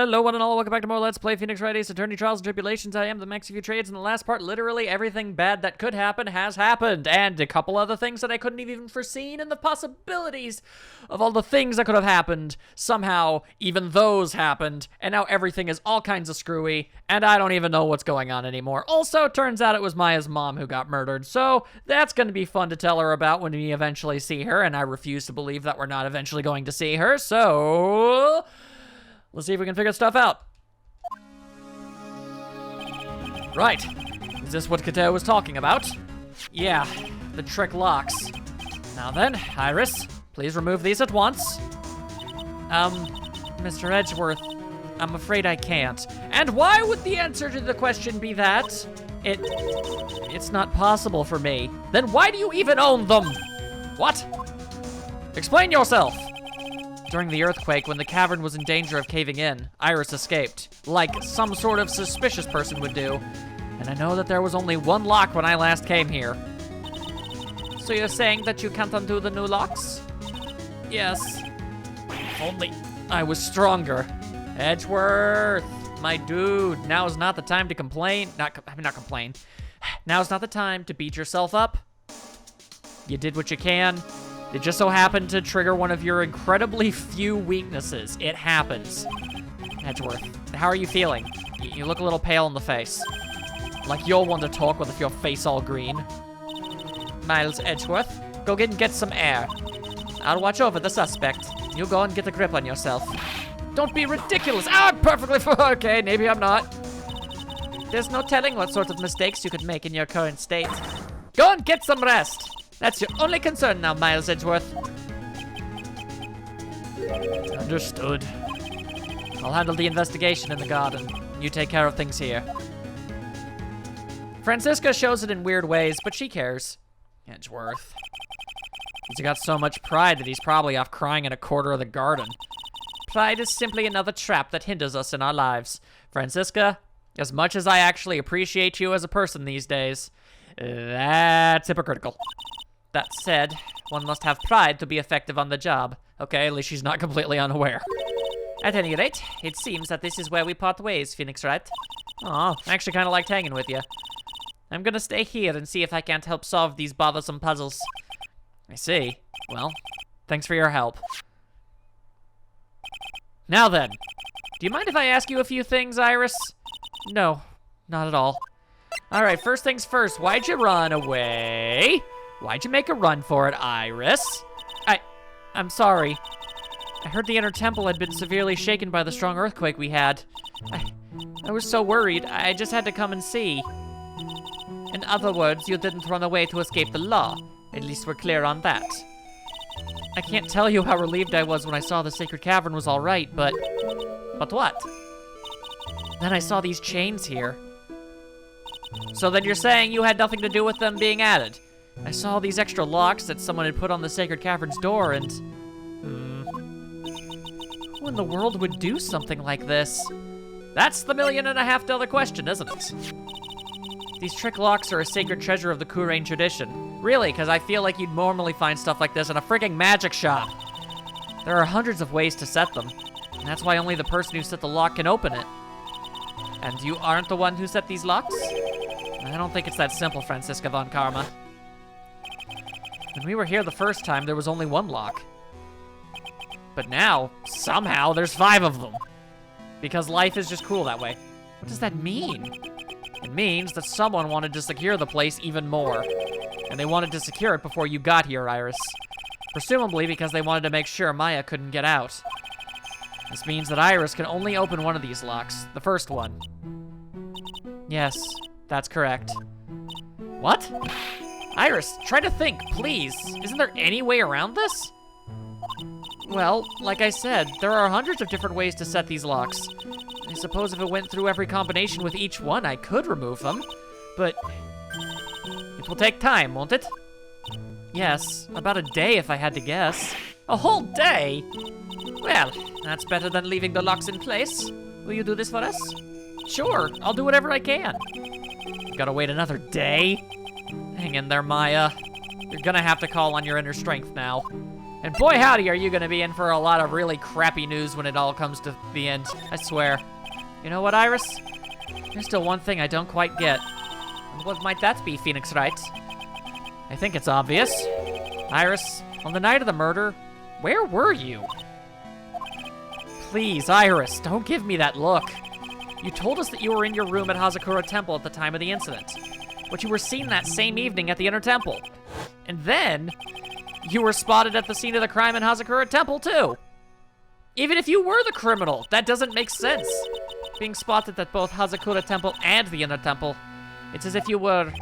Hello one and all, welcome back to more Let's Play Phoenix Wright Ace Attorney Trials and Tribulations. I am the Max of you trades. In the last part, literally everything bad that could happen has happened, and a couple other things that I couldn't have even foreseen, and the possibilities of all the things that could have happened. Somehow, even those happened, and now everything is all kinds of screwy, and I don't even know what's going on anymore. Also, turns out it was Maya's mom who got murdered, so that's going to be fun to tell her about when we eventually see her, and I refuse to believe that we're not eventually going to see her, so let's see if we can figure stuff out. Right. Is this what Kateo was talking about? Yeah, the trick locks. Now then, Iris, please remove these at once. Mr. Edgeworth, I'm afraid I can't. And why would the answer to the question be that? It's not possible for me. Then why do you even own them? What? Explain yourself. During the earthquake, when the cavern was in danger of caving in, Iris escaped, like some sort of suspicious person would do. And I know that there was only one lock when I last came here. So you're saying that you can't undo the new locks? Yes. If only I was stronger. Edgeworth, my dude, now is not the time to complain. Not complain. Now's not the time to beat yourself up. You did what you can. It just so happened to trigger one of your incredibly few weaknesses. It happens. Edgeworth, how are you feeling? You look a little pale in the face. Like you'll want to talk with your face all green. Miles Edgeworth, go get some air. I'll watch over the suspect. You go and get a grip on yourself. Don't be ridiculous. I'm perfectly fine. Okay, maybe I'm not. There's no telling what sort of mistakes you could make in your current state. Go and get some rest. That's your only concern now, Miles Edgeworth. Understood. I'll handle the investigation in the garden. You take care of things here. Francisca shows it in weird ways, but she cares. Edgeworth. He's got so much pride that he's probably off crying in a corner of the garden. Pride is simply another trap that hinders us in our lives. Francisca, as much as I actually appreciate you as a person these days, that's hypocritical. That said, one must have pride to be effective on the job. Okay, at least she's not completely unaware. At any rate, it seems that this is where we part ways, Phoenix Wright. Aw, I actually kind of liked hanging with you. I'm gonna stay here and see if I can't help solve these bothersome puzzles. I see. Well, thanks for your help. Now then, do you mind if I ask you a few things, Iris? No, not at all. All right, first things first, why'd you run away? Why'd you make a run for it, Iris? I'm sorry. I heard the inner temple had been severely shaken by the strong earthquake we had. I was so worried, I just had to come and see. In other words, you didn't run away to escape the law. At least we're clear on that. I can't tell you how relieved I was when I saw the sacred cavern was all right, but what? Then I saw these chains here. So then you're saying you had nothing to do with them being added? I saw these extra locks that someone had put on the sacred cavern's door and... Who in the world would do something like this? That's the $1.5 million question, isn't it? These trick locks are a sacred treasure of the Kurain tradition. Really, because I feel like you'd normally find stuff like this in a freaking magic shop. There are hundreds of ways to set them, and that's why only the person who set the lock can open it. And you aren't the one who set these locks? I don't think it's that simple, Francisca von Karma. When we were here the first time, there was only one lock. But now, somehow, there's 5 of them. Because life is just cool that way. What does that mean? It means that someone wanted to secure the place even more. And they wanted to secure it before you got here, Iris. Presumably because they wanted to make sure Maya couldn't get out. This means that Iris can only open one of these locks, the first one. Yes, that's correct. What? Iris, try to think, please. Isn't there any way around this? Well, like I said, there are hundreds of different ways to set these locks. I suppose if it went through every combination with each one, I could remove them. But it will take time, won't it? Yes, about a day if I had to guess. A whole day? Well, that's better than leaving the locks in place. Will you do this for us? Sure, I'll do whatever I can. Gotta wait another day? Hang in there, Maya. You're gonna have to call on your inner strength now. And boy howdy are you gonna be in for a lot of really crappy news when it all comes to the end, I swear. You know what, Iris? There's still one thing I don't quite get. What might that be, Phoenix Wright? I think it's obvious. Iris, on the night of the murder, where were you? Please, Iris, don't give me that look. You told us that you were in your room at Hazakura Temple at the time of the incident, but you were seen that same evening at the Inner Temple. And then, you were spotted at the scene of the crime in Hazakura Temple, too. Even if you were the criminal, that doesn't make sense. Being spotted at both Hazakura Temple and the Inner Temple, it's as if you were...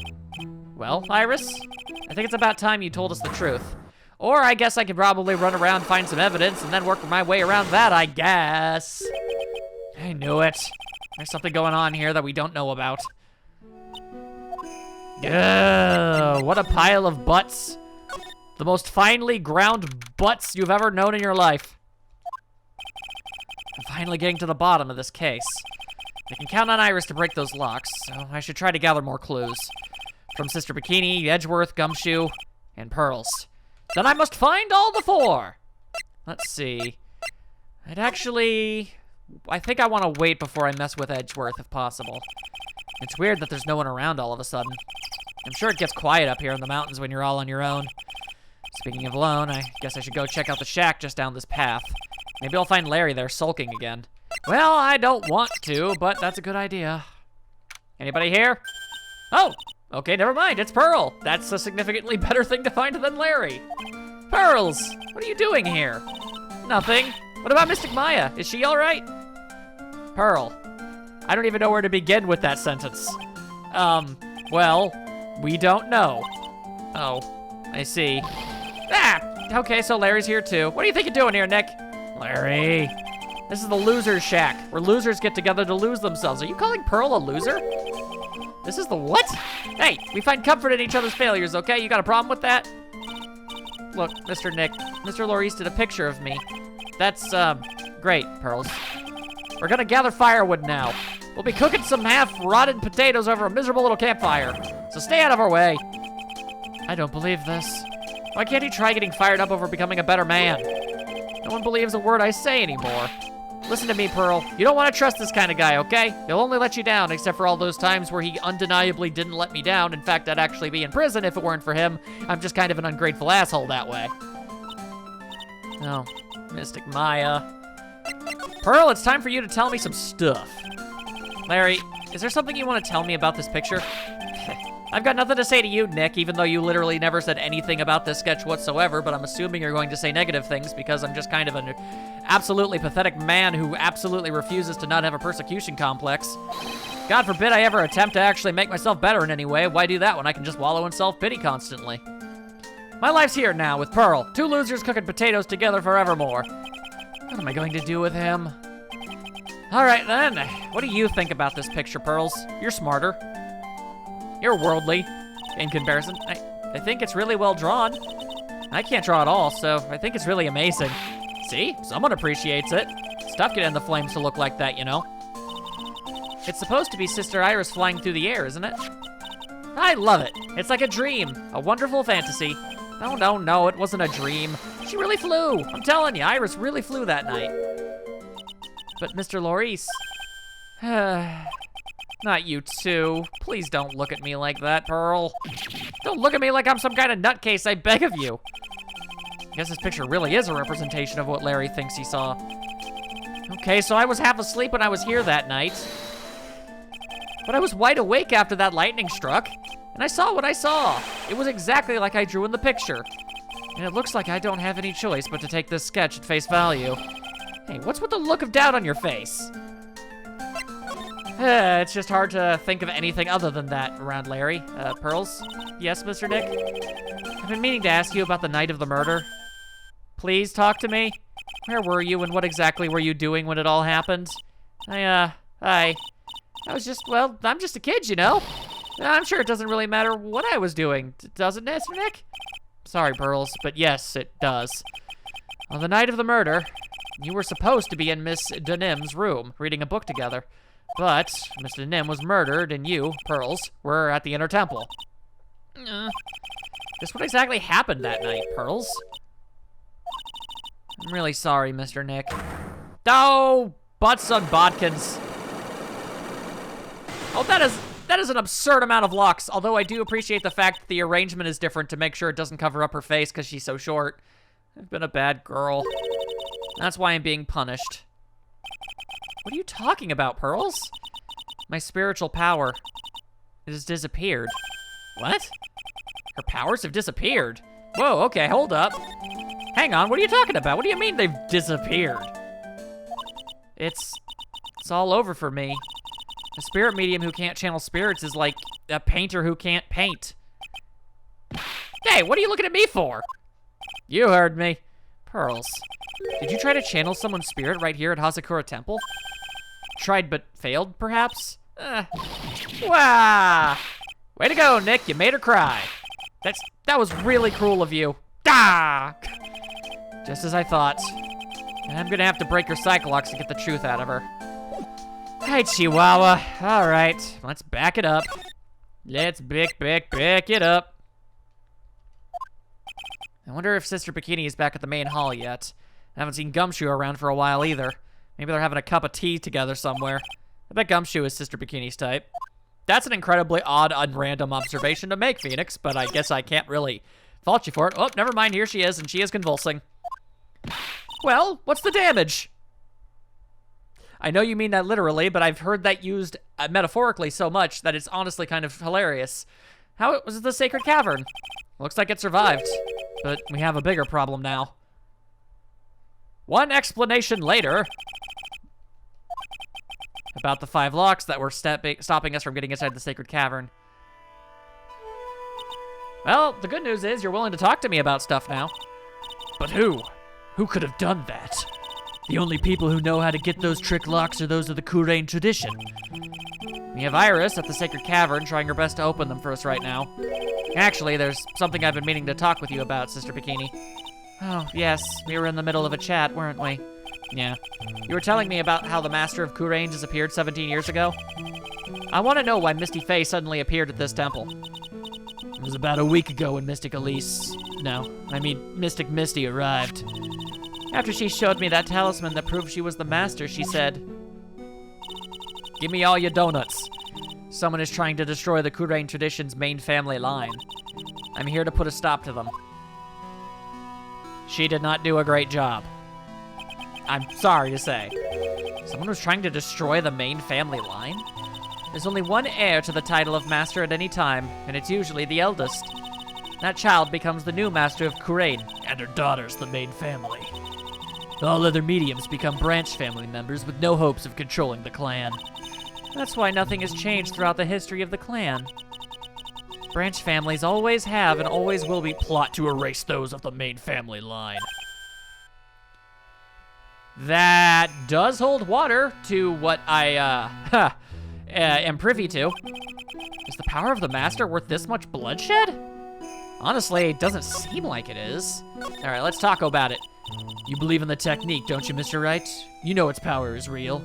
Well, Iris, I think it's about time you told us the truth. Or I guess I could probably run around, find some evidence, and then work my way around that, I guess. I knew it. There's something going on here that we don't know about. Ugh, what a pile of butts. The most finely ground butts you've ever known in your life. I'm finally getting to the bottom of this case. I can count on Iris to break those locks, so I should try to gather more clues. From Sister Bikini, Edgeworth, Gumshoe, and Pearls. Then I must find all the four. Let's see. I think I want to wait before I mess with Edgeworth if possible. It's weird that there's no one around all of a sudden. I'm sure it gets quiet up here in the mountains when you're all on your own. Speaking of alone, I guess I should go check out the shack just down this path. Maybe I'll find Larry there sulking again. Well, I don't want to, but that's a good idea. Anybody here? Oh! Okay, never mind, it's Pearl. That's a significantly better thing to find than Larry. Pearls, what are you doing here? Nothing. What about Mystic Maya? Is she all right? Pearl, I don't even know where to begin with that sentence. Well, we don't know. Oh, I see. Ah, okay, so Larry's here too. What do you think you're doing here, Nick? Larry. This is the loser's shack, where losers get together to lose themselves. Are you calling Pearl a loser? This is the what? Hey, we find comfort in each other's failures, okay? You got a problem with that? Look, Mr. Nick, Mr. Loris did a picture of me. That's, great, Pearls. We're gonna gather firewood now. We'll be cooking some half-rotted potatoes over a miserable little campfire. So stay out of our way. I don't believe this. Why can't he try getting fired up over becoming a better man? No one believes a word I say anymore. Listen to me, Pearl. You don't want to trust this kind of guy, okay? He'll only let you down, except for all those times where he undeniably didn't let me down. In fact, I'd actually be in prison if it weren't for him. I'm just kind of an ungrateful asshole that way. Oh, Mystic Maya. Pearl, it's time for you to tell me some stuff. Larry, is there something you want to tell me about this picture? I've got nothing to say to you, Nick, even though you literally never said anything about this sketch whatsoever, but I'm assuming you're going to say negative things because I'm just kind of an absolutely pathetic man who absolutely refuses to not have a persecution complex. God forbid I ever attempt to actually make myself better in any way. Why do that when I can just wallow in self-pity constantly? My life's here now with Pearl, two losers cooking potatoes together forevermore. What am I going to do with him? All right then, what do you think about this picture, Pearls? You're smarter. You're worldly, in comparison. I think it's really well drawn. I can't draw at all, so I think it's really amazing. See? Someone appreciates it. It's tough getting the flames to look like that, you know? It's supposed to be Sister Iris flying through the air, isn't it? I love it. It's like a dream, a wonderful fantasy. No, it wasn't a dream. She really flew. I'm telling you, Iris really flew that night. But Mr. Loris... Not you too. Please don't look at me like that, Pearl. Don't look at me like I'm some kind of nutcase, I beg of you. I guess this picture really is a representation of what Larry thinks he saw. Okay, so I was half asleep when I was here that night. But I was wide awake after that lightning struck, and I saw what I saw. It was exactly like I drew in the picture. And it looks like I don't have any choice but to take this sketch at face value. Hey, what's with the look of doubt on your face? It's just hard to think of anything other than that around Larry. Pearls? Yes, Mr. Nick? I've been meaning to ask you about the night of the murder. Please talk to me. Where were you and what exactly were you doing when it all happened? I was just, well, I'm just a kid, you know? I'm sure it doesn't really matter what I was doing, does it, Mr. Nick? Sorry, Pearls, but yes, it does. On the night of the murder, you were supposed to be in Miss Denim's room, reading a book together. But Mr. Nim was murdered, and you, Pearls, were at the Inner Temple. Just what exactly happened that night, Pearls? I'm really sorry, Mr. Nick. Oh, butts on bodkins. Oh, that is an absurd amount of locks, although I do appreciate the fact that the arrangement is different to make sure it doesn't cover up her face because she's so short. I've been a bad girl. That's why I'm being punished. What are you talking about, Pearls? My spiritual power. It has disappeared. What? Her powers have disappeared? Whoa, okay, hold up. Hang on, what are you talking about? What do you mean they've disappeared? It's all over for me. A spirit medium who can't channel spirits is like a painter who can't paint. Hey, what are you looking at me for? You heard me. Pearls, did you try to channel someone's spirit right here at Hazakura Temple? Tried but failed, perhaps? Wah! Way to go, Nick, you made her cry. That was really cruel of you. Ah! Just as I thought. And I'm gonna have to break her Cyclox to get the truth out of her. Hi, Chihuahua. All right, let's back it up. Let's back it up. I wonder if Sister Bikini is back at the main hall yet. I haven't seen Gumshoe around for a while either. Maybe they're having a cup of tea together somewhere. I bet Gumshoe is Sister Bikini's type. That's an incredibly odd, unrandom observation to make, Phoenix, but I guess I can't really fault you for it. Oh, never mind, here she is, and she is convulsing. Well, what's the damage? I know you mean that literally, but I've heard that used metaphorically so much that it's honestly kind of hilarious. How was it the Sacred Cavern? Looks like it survived, but we have a bigger problem now. One explanation later. About the 5 locks that were stopping us from getting inside the Sacred Cavern. Well, the good news is you're willing to talk to me about stuff now. But who? Who could have done that? The only people who know how to get those trick locks are those of the Kurain tradition. We have Iris at the Sacred Cavern trying her best to open them for us right now. Actually, there's something I've been meaning to talk with you about, Sister Bikini. Oh, yes, we were in the middle of a chat, weren't we? Yeah. You were telling me about how the Master of Kurain disappeared 17 years ago. I want to know why Misty Faye suddenly appeared at this temple. It was about a week ago when Mystic Misty arrived. After she showed me that talisman that proved she was the Master, she said, "Give me all your donuts. Someone is trying to destroy the Kurain tradition's main family line. I'm here to put a stop to them." She did not do a great job. I'm sorry to say. Someone was trying to destroy the main family line? There's only one heir to the title of Master at any time, and it's usually the eldest. That child becomes the new Master of Kurain, and her daughter's the main family. All other mediums become branch family members with no hopes of controlling the clan. That's why nothing has changed throughout the history of the clan. Branch families always have and always will be plot to erase those of the main family line. That does hold water to what I, am privy to. Is the power of the Master worth this much bloodshed? Honestly, it doesn't seem like it is. All right, let's talk about it. You believe in the technique, don't you, Mr. Wright? You know its power is real.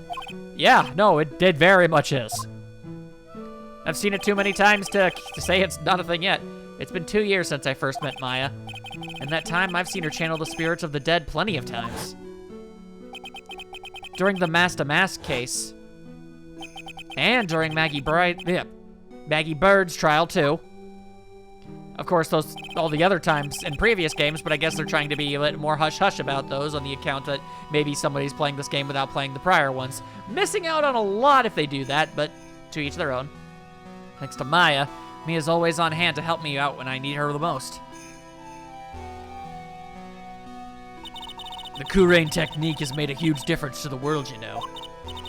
Yeah, no, it very much is. I've seen it too many times to say it's not a thing yet. It's been 2 years since I first met Maya. In that time, I've seen her channel the spirits of the dead plenty of times. During the Mask case, and during Maggie Bird's trial too. Of course, all the other times in previous games, but I guess they're trying to be a bit more hush-hush about those on the account that maybe somebody's playing this game without playing the prior ones. Missing out on a lot if they do that, but to each their own. Thanks to Maya, Mia's always on hand to help me out when I need her the most. The Kurain technique has made a huge difference to the world, you know.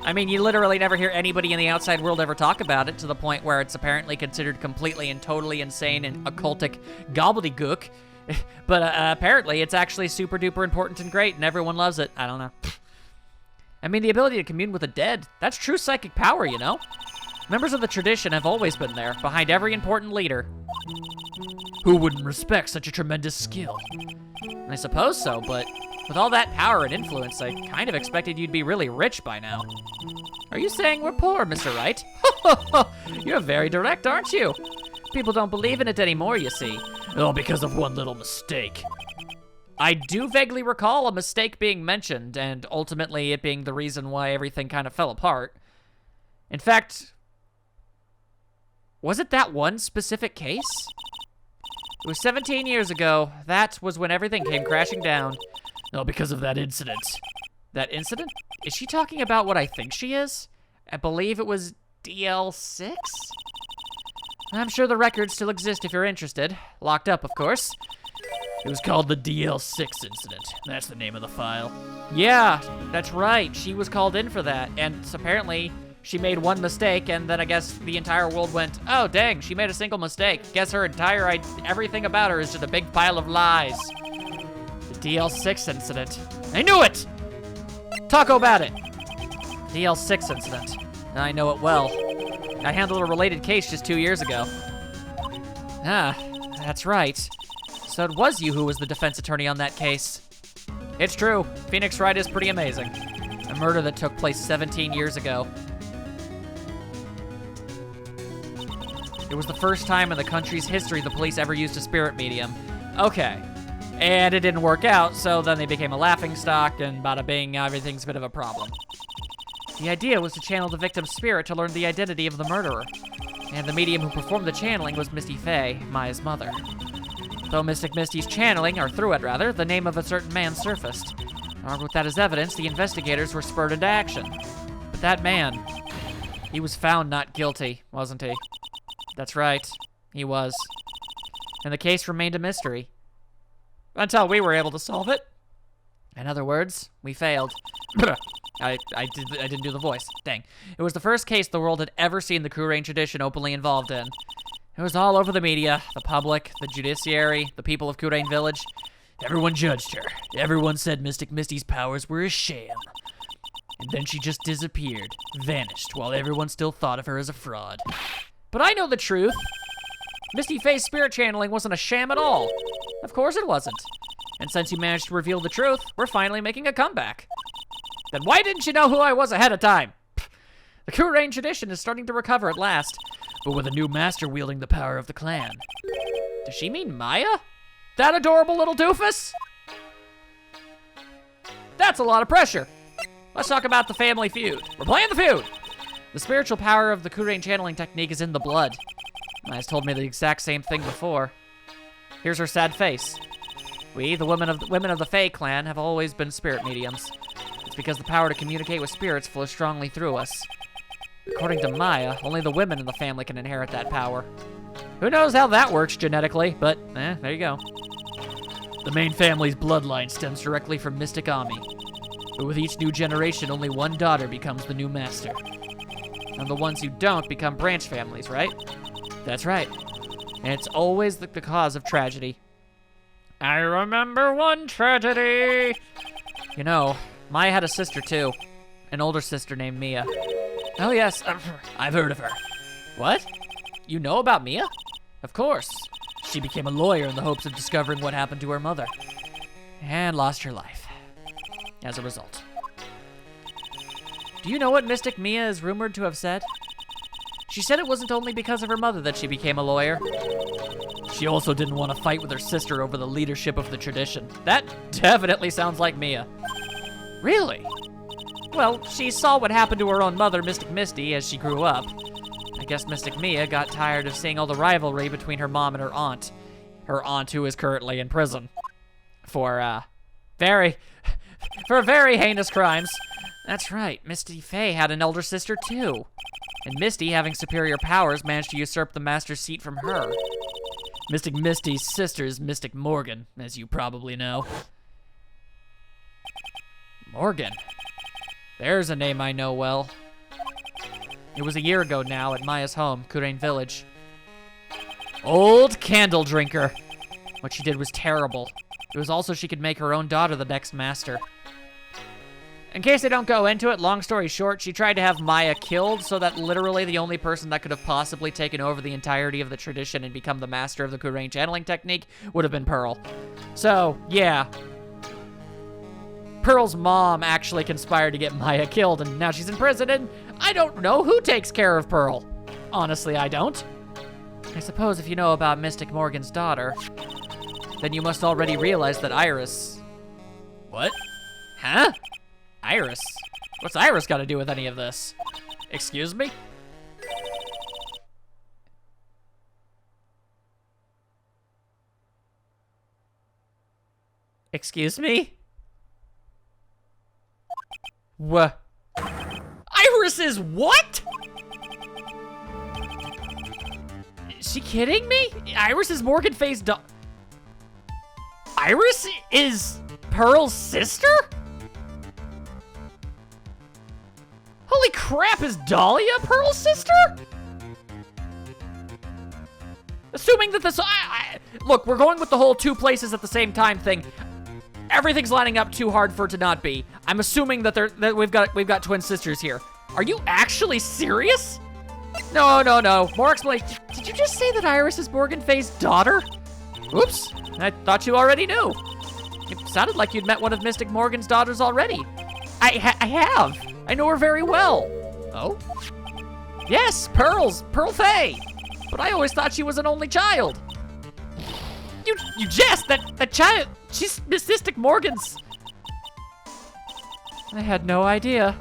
I mean, you literally never hear anybody in the outside world ever talk about it, to the point where it's apparently considered completely and totally insane and occultic gobbledygook. But apparently it's actually super duper important and great, and everyone loves it. I don't know. I mean, the ability to commune with the dead, that's true psychic power, you know? Members of the tradition have always been there, behind every important leader. Who wouldn't respect such a tremendous skill? I suppose so, but with all that power and influence, I kind of expected you'd be really rich by now. Are you saying we're poor, Mr. Wright? You're very direct, aren't you? People don't believe in it anymore, you see. All because of one little mistake. I do vaguely recall a mistake being mentioned, and ultimately it being the reason why everything kind of fell apart. In fact, was it that one specific case? It was 17 years ago. That was when everything came crashing down. Oh, because of that incident. That incident? Is she talking about what I think she is? I believe it was DL6? I'm sure the records still exist if you're interested. Locked up, of course. It was called the DL6 incident. That's the name of the file. Yeah, that's right. She was called in for that, and apparently she made one mistake, and then I guess the entire world went, oh, dang, she made a single mistake. Guess her entire, everything about her is just a big pile of lies. The DL6 incident. I knew it! Talk about it. DL6 incident. I know it well. I handled a related case just 2 years ago. Ah, that's right. So it was you who was the defense attorney on that case. It's true. Phoenix Wright is pretty amazing. A murder that took place 17 years ago. It was the first time in the country's history the police ever used a spirit medium. Okay. And it didn't work out, so then they became a laughingstock, and bada bing, everything's a bit of a problem. The idea was to channel the victim's spirit to learn the identity of the murderer. And the medium who performed the channeling was Misty Faye, Maya's mother. Though Mystic Misty's channeling, or through it rather, the name of a certain man surfaced. Armed with that as evidence, the investigators were spurred into action. But that man, he was found not guilty, wasn't he? That's right, he was. And the case remained a mystery. Until we were able to solve it. In other words, we failed. I didn't do the voice. Dang. It was the first case the world had ever seen the Kurain tradition openly involved in. It was all over the media, the public, the judiciary, the people of Kurain Village. Everyone judged her. Everyone said Mystic Misty's powers were a sham. And then she just disappeared, vanished, while everyone still thought of her as a fraud. But I know the truth. Misty Faye's spirit channeling wasn't a sham at all. Of course it wasn't. And since you managed to reveal the truth, we're finally making a comeback. Then why didn't you know who I was ahead of time? The Kurain tradition is starting to recover at last, but with a new master wielding the power of the clan. Does she mean Maya? That adorable little doofus? That's a lot of pressure. Let's talk about the family feud. We're playing the feud. The spiritual power of the Kurain channeling technique is in the blood. Maya's told me the exact same thing before. Here's her sad face. We, the women of the Fae clan, have always been spirit mediums. It's because the power to communicate with spirits flows strongly through us. According to Maya, only the women in the family can inherit that power. Who knows how that works genetically, but there you go. The main family's bloodline stems directly from Mystic Ami. But with each new generation, only one daughter becomes the new master. And the ones who don't become branch families, right? That's right. And it's always the cause of tragedy. I remember one tragedy. You know, Maya had a sister too. An older sister named Mia. Oh yes, I've heard of her. What? You know about Mia? Of course. She became a lawyer in the hopes of discovering what happened to her mother. And lost her life. As a result. Do you know what Mystic Mia is rumored to have said? She said it wasn't only because of her mother that she became a lawyer. She also didn't want to fight with her sister over the leadership of the tradition. That definitely sounds like Mia. Really? Well, she saw what happened to her own mother, Mystic Misty, as she grew up. I guess Mystic Mia got tired of seeing all the rivalry between her mom and her aunt. Her aunt who is currently in prison. For very heinous crimes. That's right, Misty Faye had an elder sister too. And Misty, having superior powers, managed to usurp the master's seat from her. Mystic Misty's sister is Mystic Morgan, as you probably know. Morgan. There's a name I know well. It was a year ago now at Maya's home, Kurain Village. Old candle drinker. What she did was terrible. It was also she could make her own daughter the next master. In case I don't go into it, long story short, she tried to have Maya killed so that literally the only person that could have possibly taken over the entirety of the tradition and become the master of the Kurain channeling technique would have been Pearl. So, yeah. Pearl's mom actually conspired to get Maya killed, and now she's in prison, and I don't know who takes care of Pearl. Honestly, I don't. I suppose if you know about Mystic Morgan's daughter. then you must already realize that Iris... What? Huh? Iris? What's Iris got to do with any of this? Excuse me? Excuse me? What? Iris is what? Is she kidding me? Iris is Morgan Faye's Iris is Pearl's sister? Holy crap, is Dahlia Pearl's sister? Assuming that this, look, we're going with the whole two places at the same time thing. Everything's lining up too hard for it to not be. I'm assuming that we've got twin sisters here. Are you actually serious? No. More explanation. Did you just say that Iris is Morgan Faye's daughter? Oops, I thought you already knew. It sounded like you'd met one of Mystic Morgan's daughters already. I have. I know her very well. Oh? Yes, Pearl Faye. But I always thought she was an only child. You jest, that child, she's Mystic Morgan's. I had no idea.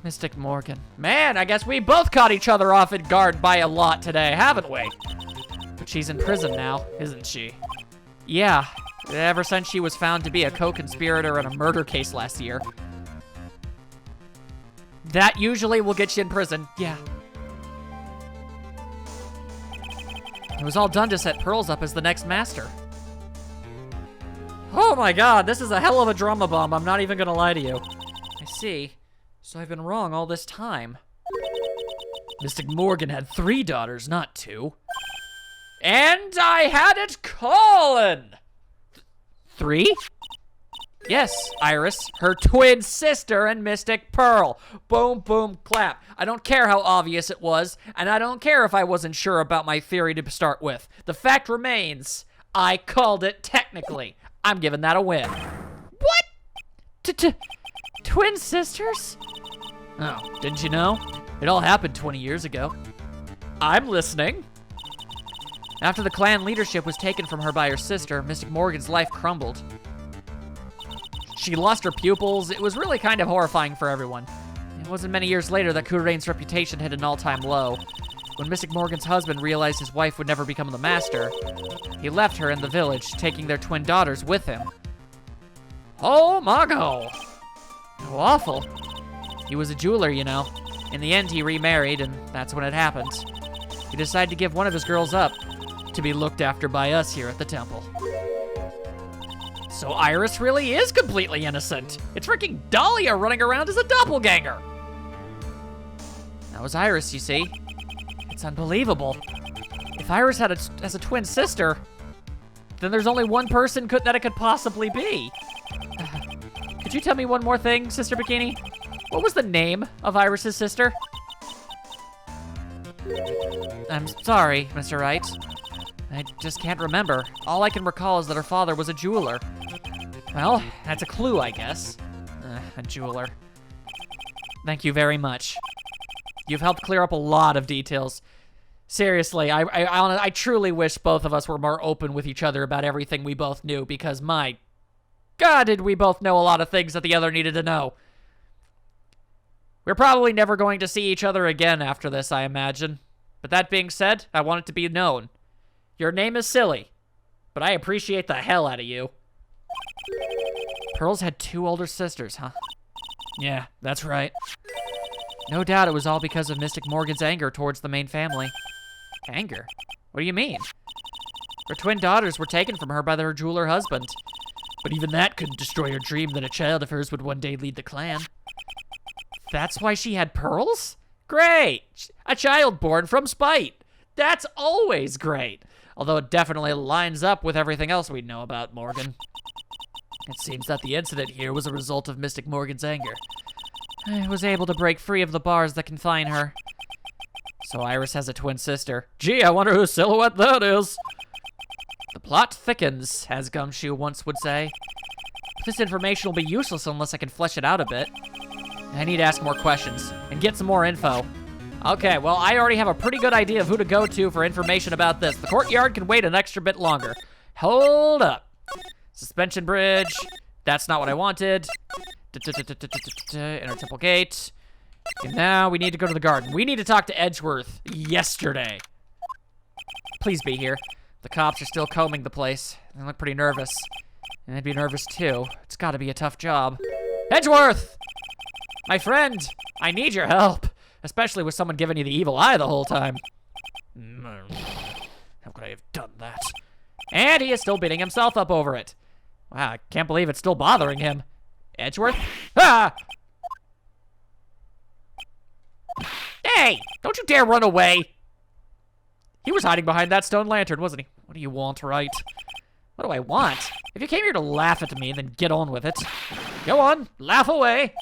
Mystic Morgan. Man, I guess we both caught each other off guard by a lot today, haven't we? But she's in prison now, isn't she? Yeah, ever since she was found to be a co-conspirator in a murder case last year. That usually will get you in prison, yeah. It was all done to set Pearls up as the next master. Oh my god, this is a hell of a drama bomb, I'm not even gonna lie to you. I see. So I've been wrong all this time. Mystic Morgan had 3 daughters, not 2. And I had it calling! 3? Yes, Iris, her twin sister and Mystic Pearl. Boom, boom, clap. I don't care how obvious it was, and I don't care if I wasn't sure about my theory to start with. The fact remains, I called it technically. I'm giving that a win. What? Twin sisters? Oh, didn't you know? It all happened 20 years ago. I'm listening. After the clan leadership was taken from her by her sister, Mystic Morgan's life crumbled. She lost her pupils. It was really kind of horrifying for everyone. It wasn't many years later that Kurain's reputation hit an all-time low. When Mystic Morgan's husband realized his wife would never become the master, he left her in the village, taking their twin daughters with him. Oh my god. How awful. He was a jeweler, you know. In the end, he remarried, and that's when it happened. He decided to give one of his girls up to be looked after by us here at the temple. So Iris really is completely innocent. It's freaking Dahlia running around as a doppelganger. That was Iris, you see. It's unbelievable. If Iris has a twin sister, then there's only one person that it could possibly be. Could you tell me one more thing, Sister Bikini? What was the name of Iris's sister? I'm sorry, Mr. Wright. I just can't remember. All I can recall is that her father was a jeweler. Well, that's a clue, I guess. A jeweler. Thank you very much. You've helped clear up a lot of details. Seriously, I truly wish both of us were more open with each other about everything we both knew, because my God, did we both know a lot of things that the other needed to know. We're probably never going to see each other again after this, I imagine. But that being said, I want it to be known. Your name is silly, but I appreciate the hell out of you. Pearls had 2 older sisters, huh? Yeah, that's right. No doubt it was all because of Mystic Morgan's anger towards the main family. Anger? What do you mean? Her twin daughters were taken from her by her jeweler husband. But even that couldn't destroy her dream that a child of hers would one day lead the clan. That's why she had pearls? Great! A child born from spite. That's always great. Although it definitely lines up with everything else we know about Morgan. It seems that the incident here was a result of Mystic Morgan's anger. I was able to break free of the bars that confine her. So Iris has a twin sister. Gee, I wonder whose silhouette that is. The plot thickens, as Gumshoe once would say. But this information will be useless unless I can flesh it out a bit. I need to ask more questions and get some more info. Okay, well, I already have a pretty good idea of who to go to for information about this. The courtyard can wait an extra bit longer. Hold up. Suspension bridge. That's not what I wanted. Inner temple gate. And now we need to go to the garden. We need to talk to Edgeworth yesterday. Please be here. The cops are still combing the place. They look pretty nervous. And I'd be nervous too. It's gotta be a tough job. Edgeworth! My friend, I need your help. Especially with someone giving you the evil eye the whole time. How could I have done that? And he is still beating himself up over it. Wow, I can't believe it's still bothering him. Edgeworth? Ah! Hey! Don't you dare run away! He was hiding behind that stone lantern, wasn't he? What do you want, right? What do I want? If you came here to laugh at me, then get on with it. Go on, laugh away.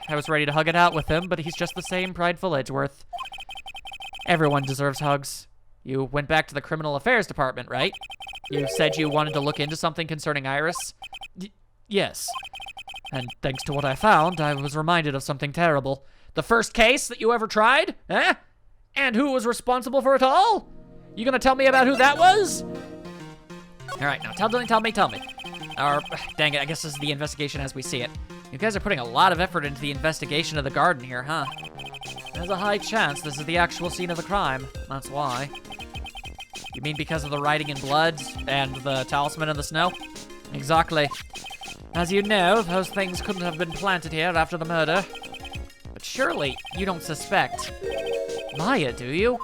I was ready to hug it out with him, but he's just the same prideful Edgeworth. Everyone deserves hugs. You went back to the criminal affairs department, right? You said you wanted to look into something concerning Iris? Yes. And thanks to what I found, I was reminded of something terrible. The first case that you ever tried? Eh? And who was responsible for it all? You gonna tell me about who that was? All right, now tell me. Or, dang it, I guess this is the investigation as we see it. You guys are putting a lot of effort into the investigation of the garden here, huh? There's a high chance this is the actual scene of the crime. That's why. You mean because of the writing in blood and the talisman in the snow? Exactly. As you know, those things couldn't have been planted here after the murder. But surely you don't suspect Maya, do you?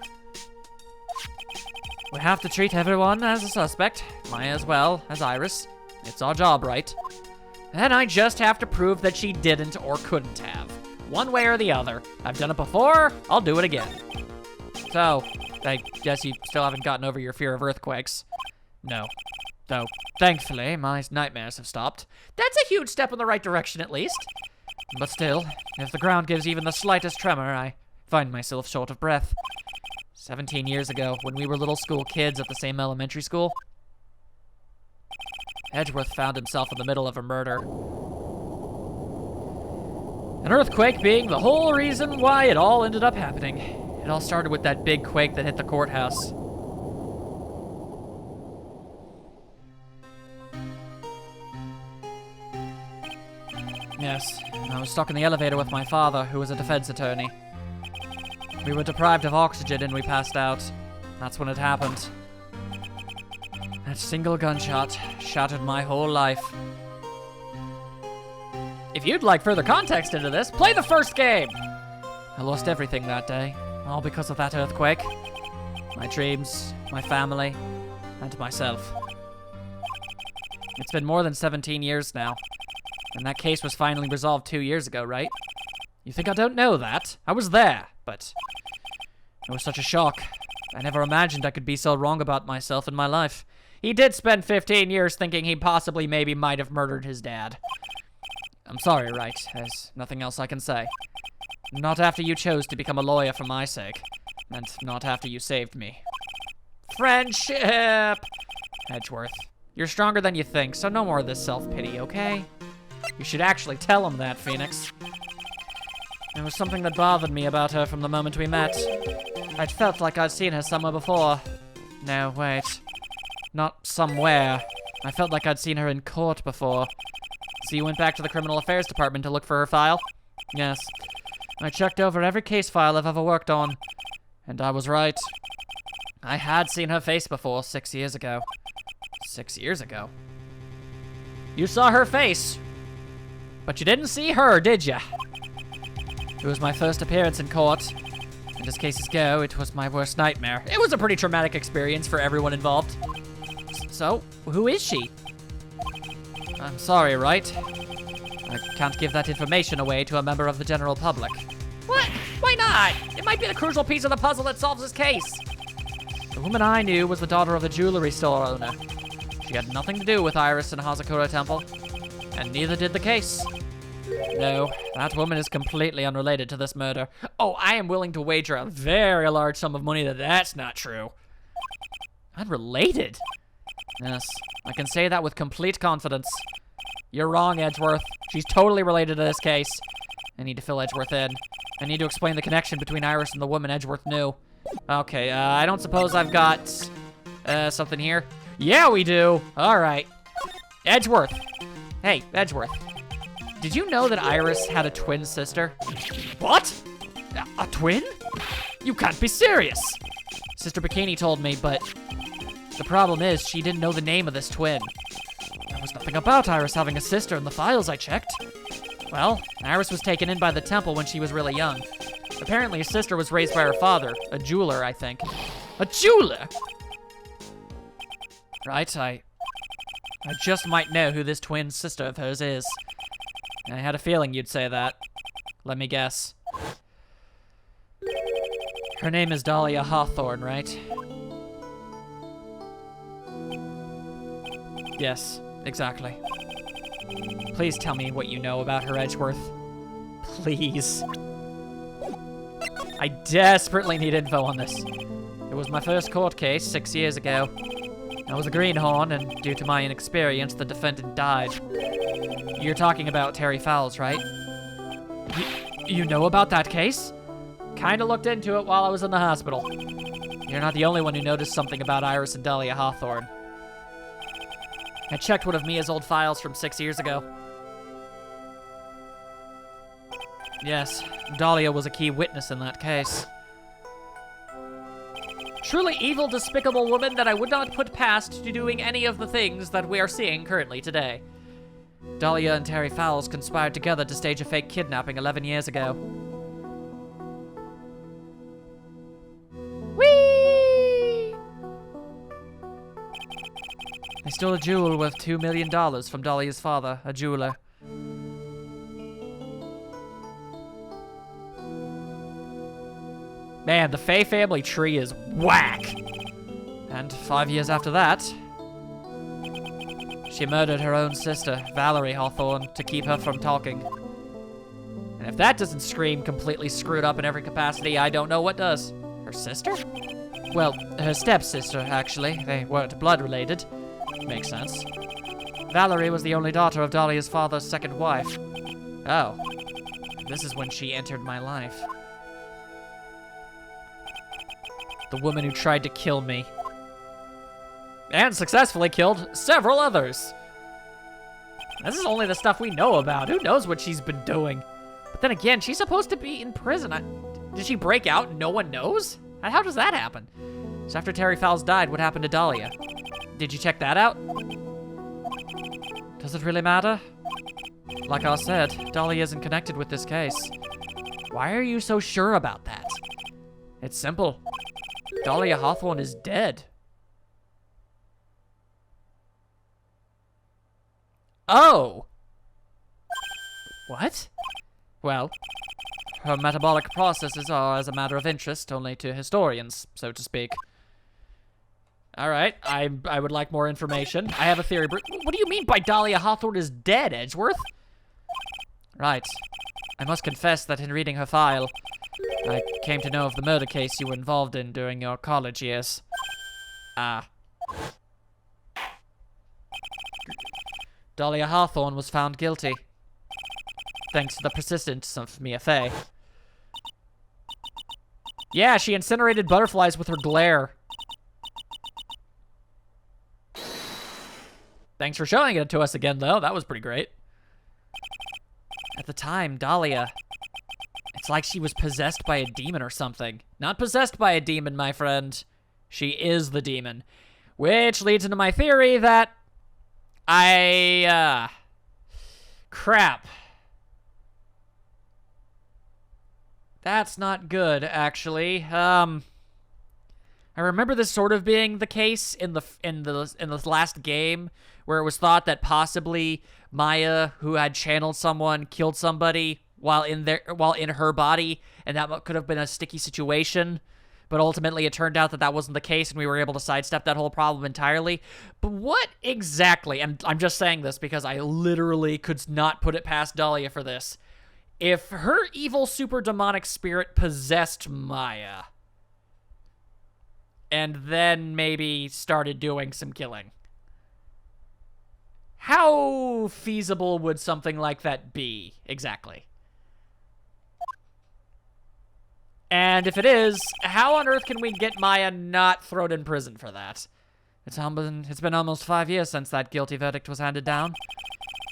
We have to treat everyone as a suspect. Maya as well as Iris. It's our job, right? And I just have to prove that she didn't or couldn't have. One way or the other. I've done it before, I'll do it again. So, I guess you still haven't gotten over your fear of earthquakes. No. Though, thankfully, my nightmares have stopped. That's a huge step in the right direction, at least. But still, if the ground gives even the slightest tremor, I find myself short of breath. 17 years ago, when we were little school kids at the same elementary school, Edgeworth found himself in the middle of a murder. An earthquake being the whole reason why it all ended up happening. It all started with that big quake that hit the courthouse. Yes, I was stuck in the elevator with my father, who was a defense attorney. We were deprived of oxygen and we passed out. That's when it happened. That single gunshot shattered my whole life. If you'd like further context into this, play the first game! I lost everything that day, all because of that earthquake. My dreams, my family, and myself. It's been more than 17 years now, and that case was finally resolved 2 years ago, right? You think I don't know that? I was there, but it was such a shock. I never imagined I could be so wrong about myself in my life. He did spend 15 years thinking he possibly maybe might have murdered his dad. I'm sorry, right? There's nothing else I can say. Not after you chose to become a lawyer for my sake. And not after you saved me. Friendship! Edgeworth, you're stronger than you think, so no more of this self-pity, okay? You should actually tell him that, Phoenix. There was something that bothered me about her from the moment we met. I'd felt like I'd seen her somewhere before. No, wait. Not somewhere. I felt like I'd seen her in court before. So you went back to the criminal affairs department to look for her file? Yes. I checked over every case file I've ever worked on. And I was right. I had seen her face before 6 years ago. 6 years ago? You saw her face. But you didn't see her, did ya? It was my first appearance in court. And as cases go, it was my worst nightmare. It was a pretty traumatic experience for everyone involved. So, who is she? I'm sorry, right? I can't give that information away to a member of the general public. What? Why not? It might be the crucial piece of the puzzle that solves this case. The woman I knew was the daughter of a jewelry store owner. She had nothing to do with Iris and Hazakura Temple, and neither did the case. No, that woman is completely unrelated to this murder. Oh, I am willing to wager a very large sum of money that that's not true. Unrelated? Yes, I can say that with complete confidence. You're wrong, Edgeworth. She's totally related to this case. I need to fill Edgeworth in. I need to explain the connection between Iris and the woman Edgeworth knew. Okay, I don't suppose I've got something here. Yeah, we do. All right. Edgeworth. Hey, Edgeworth. Did you know that Iris had a twin sister? What? A twin? You can't be serious. Sister Bikini told me, but the problem is she didn't know the name of this twin. There was nothing about Iris having a sister in the files I checked. Well, Iris was taken in by the temple when she was really young. Apparently, her sister was raised by her father, a jeweler, I think. A jeweler? Right, I just might know who this twin sister of hers is. I had a feeling you'd say that. Let me guess. Her name is Dahlia Hawthorne, right? Yes, exactly. Please tell me what you know about her, Edgeworth. Please. I desperately need info on this. It was my first court case 6 years ago. I was a greenhorn, and due to my inexperience, the defendant died. You're talking about Terry Fowles, right? You know about that case? Kinda looked into it while I was in the hospital. You're not the only one who noticed something about Iris and Dahlia Hawthorne. I checked one of Mia's old files from 6 years ago. Yes, Dahlia was a key witness in that case. Truly evil, despicable woman that I would not put past to doing any of the things that we are seeing currently today. Dahlia and Terry Fowles conspired together to stage a fake kidnapping 11 years ago. Whee! They stole a jewel worth $2 million from Dahlia's father, a jeweler. Man, the Faye family tree is whack! And 5 years after that, she murdered her own sister, Valerie Hawthorne, to keep her from talking. And if that doesn't scream completely screwed up in every capacity, I don't know what does. Her sister? Well, her stepsister, actually. They weren't blood related. Makes sense. Valerie was the only daughter of Dahlia's father's second wife. Oh. This is when she entered my life. The woman who tried to kill me. And successfully killed several others. This is only the stuff we know about. Who knows what she's been doing? But then again, she's supposed to be in prison. Did she break out and no one knows? How does that happen? So after Terry Fowles died, what happened to Dahlia? Did you check that out? Does it really matter? Like I said, Dahlia isn't connected with this case. Why are you so sure about that? It's simple. Dahlia Hawthorne is dead. Oh! What? Well, her metabolic processes are as a matter of interest only to historians, so to speak. Alright, I would like more information. I have a theory. What do you mean by Dahlia Hawthorne is dead, Edgeworth? Right. I must confess that in reading her file, I came to know of the murder case you were involved in during your college years. Dahlia Hawthorne was found guilty, thanks to the persistence of Mia Fey. Yeah, she incinerated butterflies with her glare. Thanks for showing it to us again, though. That was pretty great. At the time, Dahlia... It's like she was possessed by a demon or something. Not possessed by a demon, my friend. She is the demon. Which leads into my theory that... Crap. That's not good, actually. I remember this sort of being the case in the last game, where it was thought that possibly Maya, who had channeled someone, killed somebody while in her body, and that could have been a sticky situation. But ultimately, it turned out that that wasn't the case, and we were able to sidestep that whole problem entirely. But what exactly, and I'm just saying this because I literally could not put it past Dahlia for this, if her evil super demonic spirit possessed Maya, and then maybe started doing some killing, how feasible would something like that be, exactly? And if it is, how on earth can we get Maya not thrown in prison for that? It's been almost 5 years since that guilty verdict was handed down,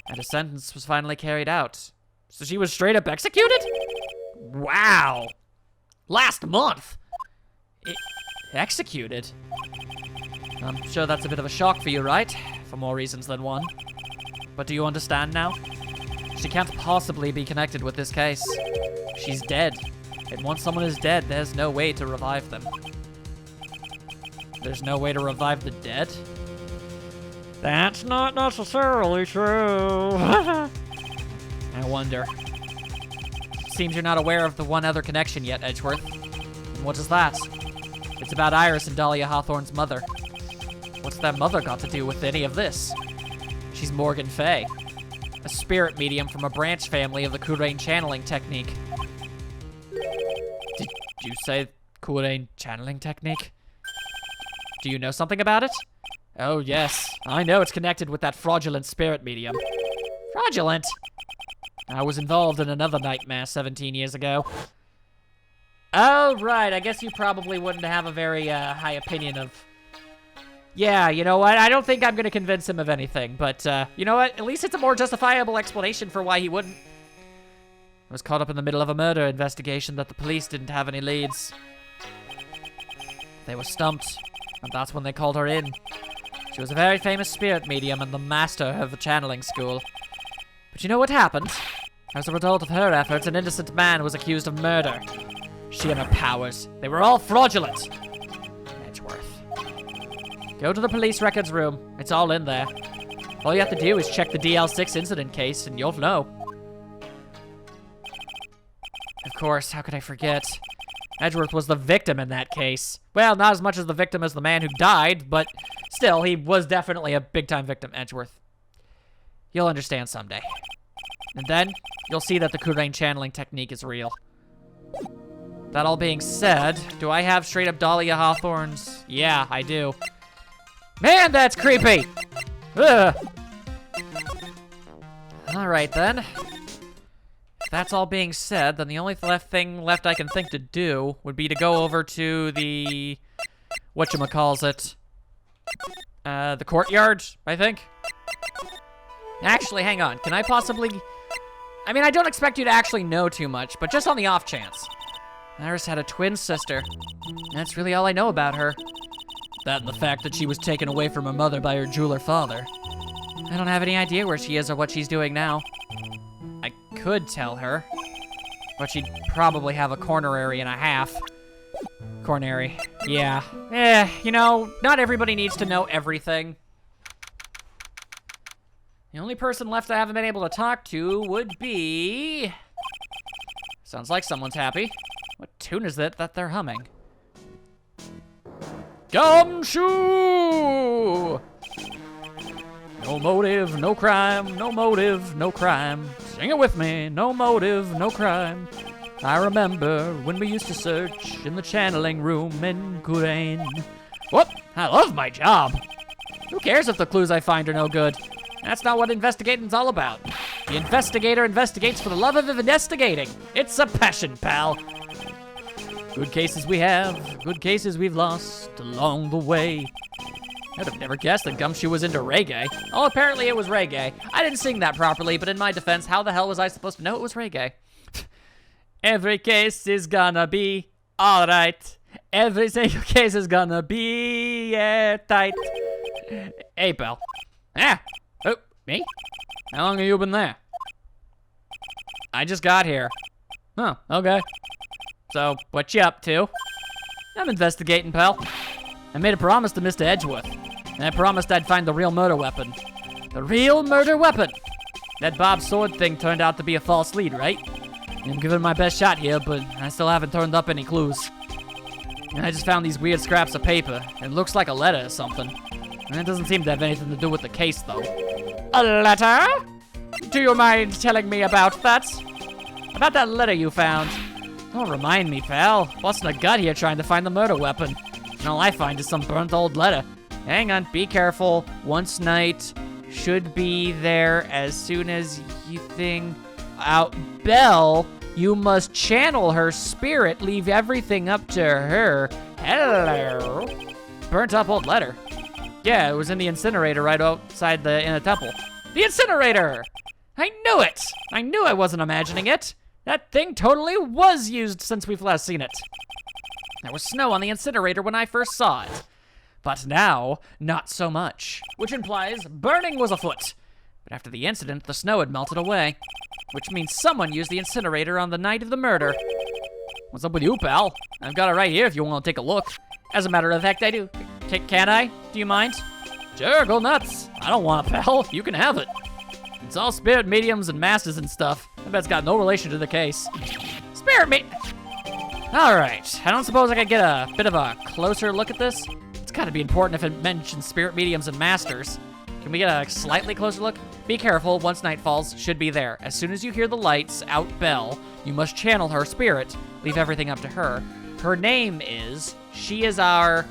and a sentence was finally carried out. So she was straight up executed? Wow. Last month. Executed? I'm sure that's a bit of a shock for you, right? For more reasons than one. But do you understand now? She can't possibly be connected with this case. She's dead. And once someone is dead, there's no way to revive them. There's no way to revive the dead? That's not necessarily true. I wonder. Seems you're not aware of the one other connection yet, Edgeworth. And what is that? It's about Iris and Dahlia Hawthorne's mother. What's that mother got to do with any of this? She's Morgan Fay, a spirit medium from a branch family of the Kurain channeling technique. Did you say Kurain channeling technique? Do you know something about it? Oh yes, I know it's connected with that fraudulent spirit medium. Fraudulent? I was involved in another nightmare 17 years ago. Oh, right, I guess you probably wouldn't have a very high opinion of... Yeah, you know what, I don't think I'm gonna convince him of anything, but you know what, at least it's a more justifiable explanation for why he wouldn't. I was caught up in the middle of a murder investigation that the police didn't have any leads. They were stumped, and that's when they called her in. She was a very famous spirit medium and the master of the channeling school. But you know what happened? As a result of her efforts, an innocent man was accused of murder. She and her powers, they were all fraudulent. Edgeworth. Go to the police records room. It's all in there. All you have to do is check the DL6 incident case and you'll know. Of course, how could I forget? Edgeworth was the victim in that case. Well, not as much as the victim as the man who died, but still, he was definitely a big-time victim, Edgeworth. You'll understand someday. And then, you'll see that the Kurain channeling technique is real. That all being said, do I have straight-up Dahlia Hawthorne's? Yeah, I do. Man, that's creepy! Ugh. Alright then. If that's all being said, then the only thing left I can think to do would be to go over to the... whatchamacallit? The courtyard, I think? Actually, hang on. Can I possibly... I mean, I don't expect you to actually know too much, but just on the off chance. Iris had a twin sister. That's really all I know about her. That and the fact that she was taken away from her mother by her jeweler father. I don't have any idea where she is or what she's doing now. I could tell her, but she'd probably have a coronary and a half. Coronary, yeah. You know, not everybody needs to know everything. The only person left I haven't been able to talk to would be... Sounds like someone's happy. What tune is it that they're humming? Gumshoe! No motive, no crime, no motive, no crime. Sing it with me, no motive, no crime. I remember when we used to search in the channeling room in Kurain. Whoop, I love my job. Who cares if the clues I find are no good? That's not what investigating's all about. The investigator investigates for the love of investigating. It's a passion, pal. Good cases we have, good cases we've lost along the way. I'd have never guessed that Gumshoe was into reggae. Oh, apparently it was reggae. I didn't sing that properly, but in my defense, how the hell was I supposed to know it was reggae? Every case is gonna be alright. Every single case is gonna be tight. Hey, pal. Ah! Oh, me? How long have you been there? I just got here. Oh, okay. So, what you up to? I'm investigating, pal. I made a promise to Mr. Edgeworth, and I promised I'd find the real murder weapon. The real murder weapon! That Bob's sword thing turned out to be a false lead, right? I'm giving my best shot here, but I still haven't turned up any clues. And I just found these weird scraps of paper. It looks like a letter or something. And it doesn't seem to have anything to do with the case, though. A letter? Do you mind telling me about that? About that letter you found? Don't remind me, pal. Busting a gut here trying to find the murder weapon. And all I find is some burnt old letter. Hang on, be careful. Once night should be there as soon as you think out. Belle, You must channel her spirit, leave everything up to her. Hello. Burnt up old letter. Yeah, it was in the incinerator right outside in the temple. The incinerator! I knew it! I knew I wasn't imagining it. That thing totally was used since we've last seen it. There was snow on the incinerator when I first saw it. But now, not so much. Which implies burning was afoot. But after the incident, the snow had melted away. Which means someone used the incinerator on the night of the murder. What's up with you, pal? I've got it right here if you want to take a look. As a matter of fact, I do. Can I? Do you mind? Sure, go nuts. I don't want it, pal. You can have it. It's all spirit mediums and masters and stuff. I bet it's got no relation to the case. Spirit All right. I don't suppose I could get a bit of a closer look at this? It's gotta be important if it mentions spirit mediums and masters. Can we get a slightly closer look? Be careful, once night falls, should be there. As soon as you hear the lights out bell, you must channel her spirit. Leave everything up to her. Her name is, she is our,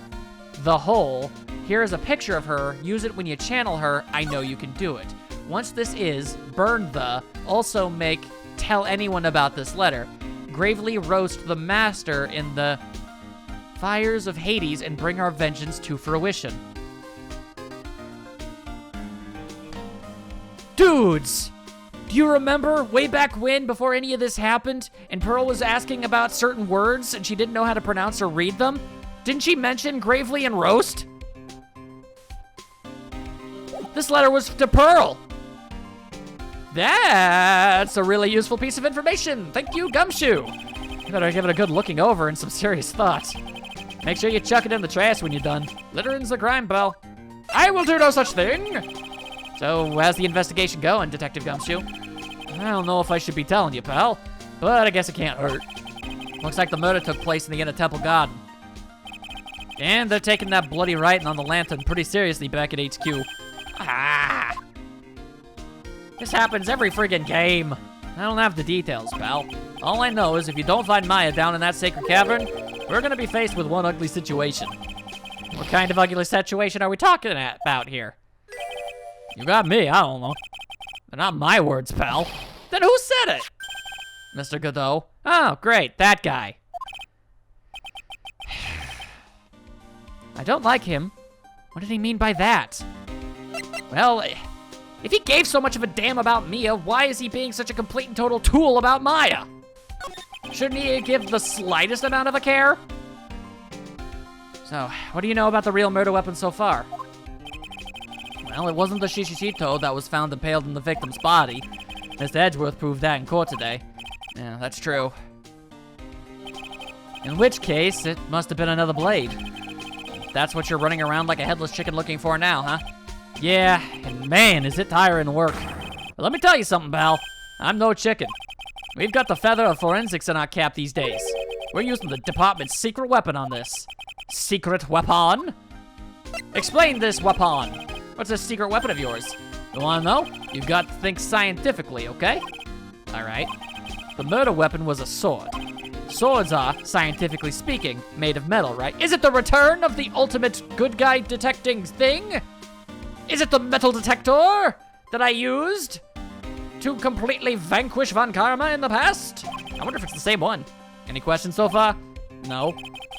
the whole. Here is a picture of her. Use it when you channel her. I know you can do it. Once this is, burn the, also make, tell anyone about this letter. Gravely roast the master in the fires of Hades and bring our vengeance to fruition. Dudes! Do you remember way back when, before any of this happened, and Pearl was asking about certain words and she didn't know how to pronounce or read them? Didn't she mention gravely and roast? This letter was to Pearl. That's a really useful piece of information. Thank you, Gumshoe. You better give it a good looking over and some serious thought. Make sure you chuck it in the trash when you're done. Littering's a crime, pal. I will do no such thing. So, how's the investigation going, Detective Gumshoe? I don't know if I should be telling you, pal, but I guess it can't hurt. Looks like the murder took place in the Inner Temple Garden. And they're taking that bloody writing on the lantern pretty seriously back at HQ. Ah! This happens every friggin' game. I don't have the details, pal. All I know is if you don't find Maya down in that sacred cavern, we're gonna be faced with one ugly situation. What kind of ugly situation are we talking about here? You got me, I don't know. They're not my words, pal. Then who said it? Mr. Godot. Oh, great, that guy. I don't like him. What did he mean by that? Well, if he gave so much of a damn about Mia, why is he being such a complete and total tool about Maya? Shouldn't he give the slightest amount of a care? So, what do you know about the real murder weapon so far? Well, it wasn't the Shishishito that was found impaled in the victim's body. Mr. Edgeworth proved that in court today. Yeah, that's true. In which case, it must have been another blade. That's what you're running around like a headless chicken looking for now, huh? Yeah, and man, is it tiring work. But let me tell you something, pal. I'm no chicken. We've got the feather of forensics in our cap these days. We're using the department's secret weapon on this. Secret weapon? Explain this weapon. What's this secret weapon of yours? You wanna know? You've got to think scientifically, okay? All right. The murder weapon was a sword. Swords are, scientifically speaking, made of metal, right? Is it the return of the ultimate good guy detecting thing? Is it the metal detector that I used to completely vanquish Von Karma in the past? I wonder if it's the same one. Any questions so far? No.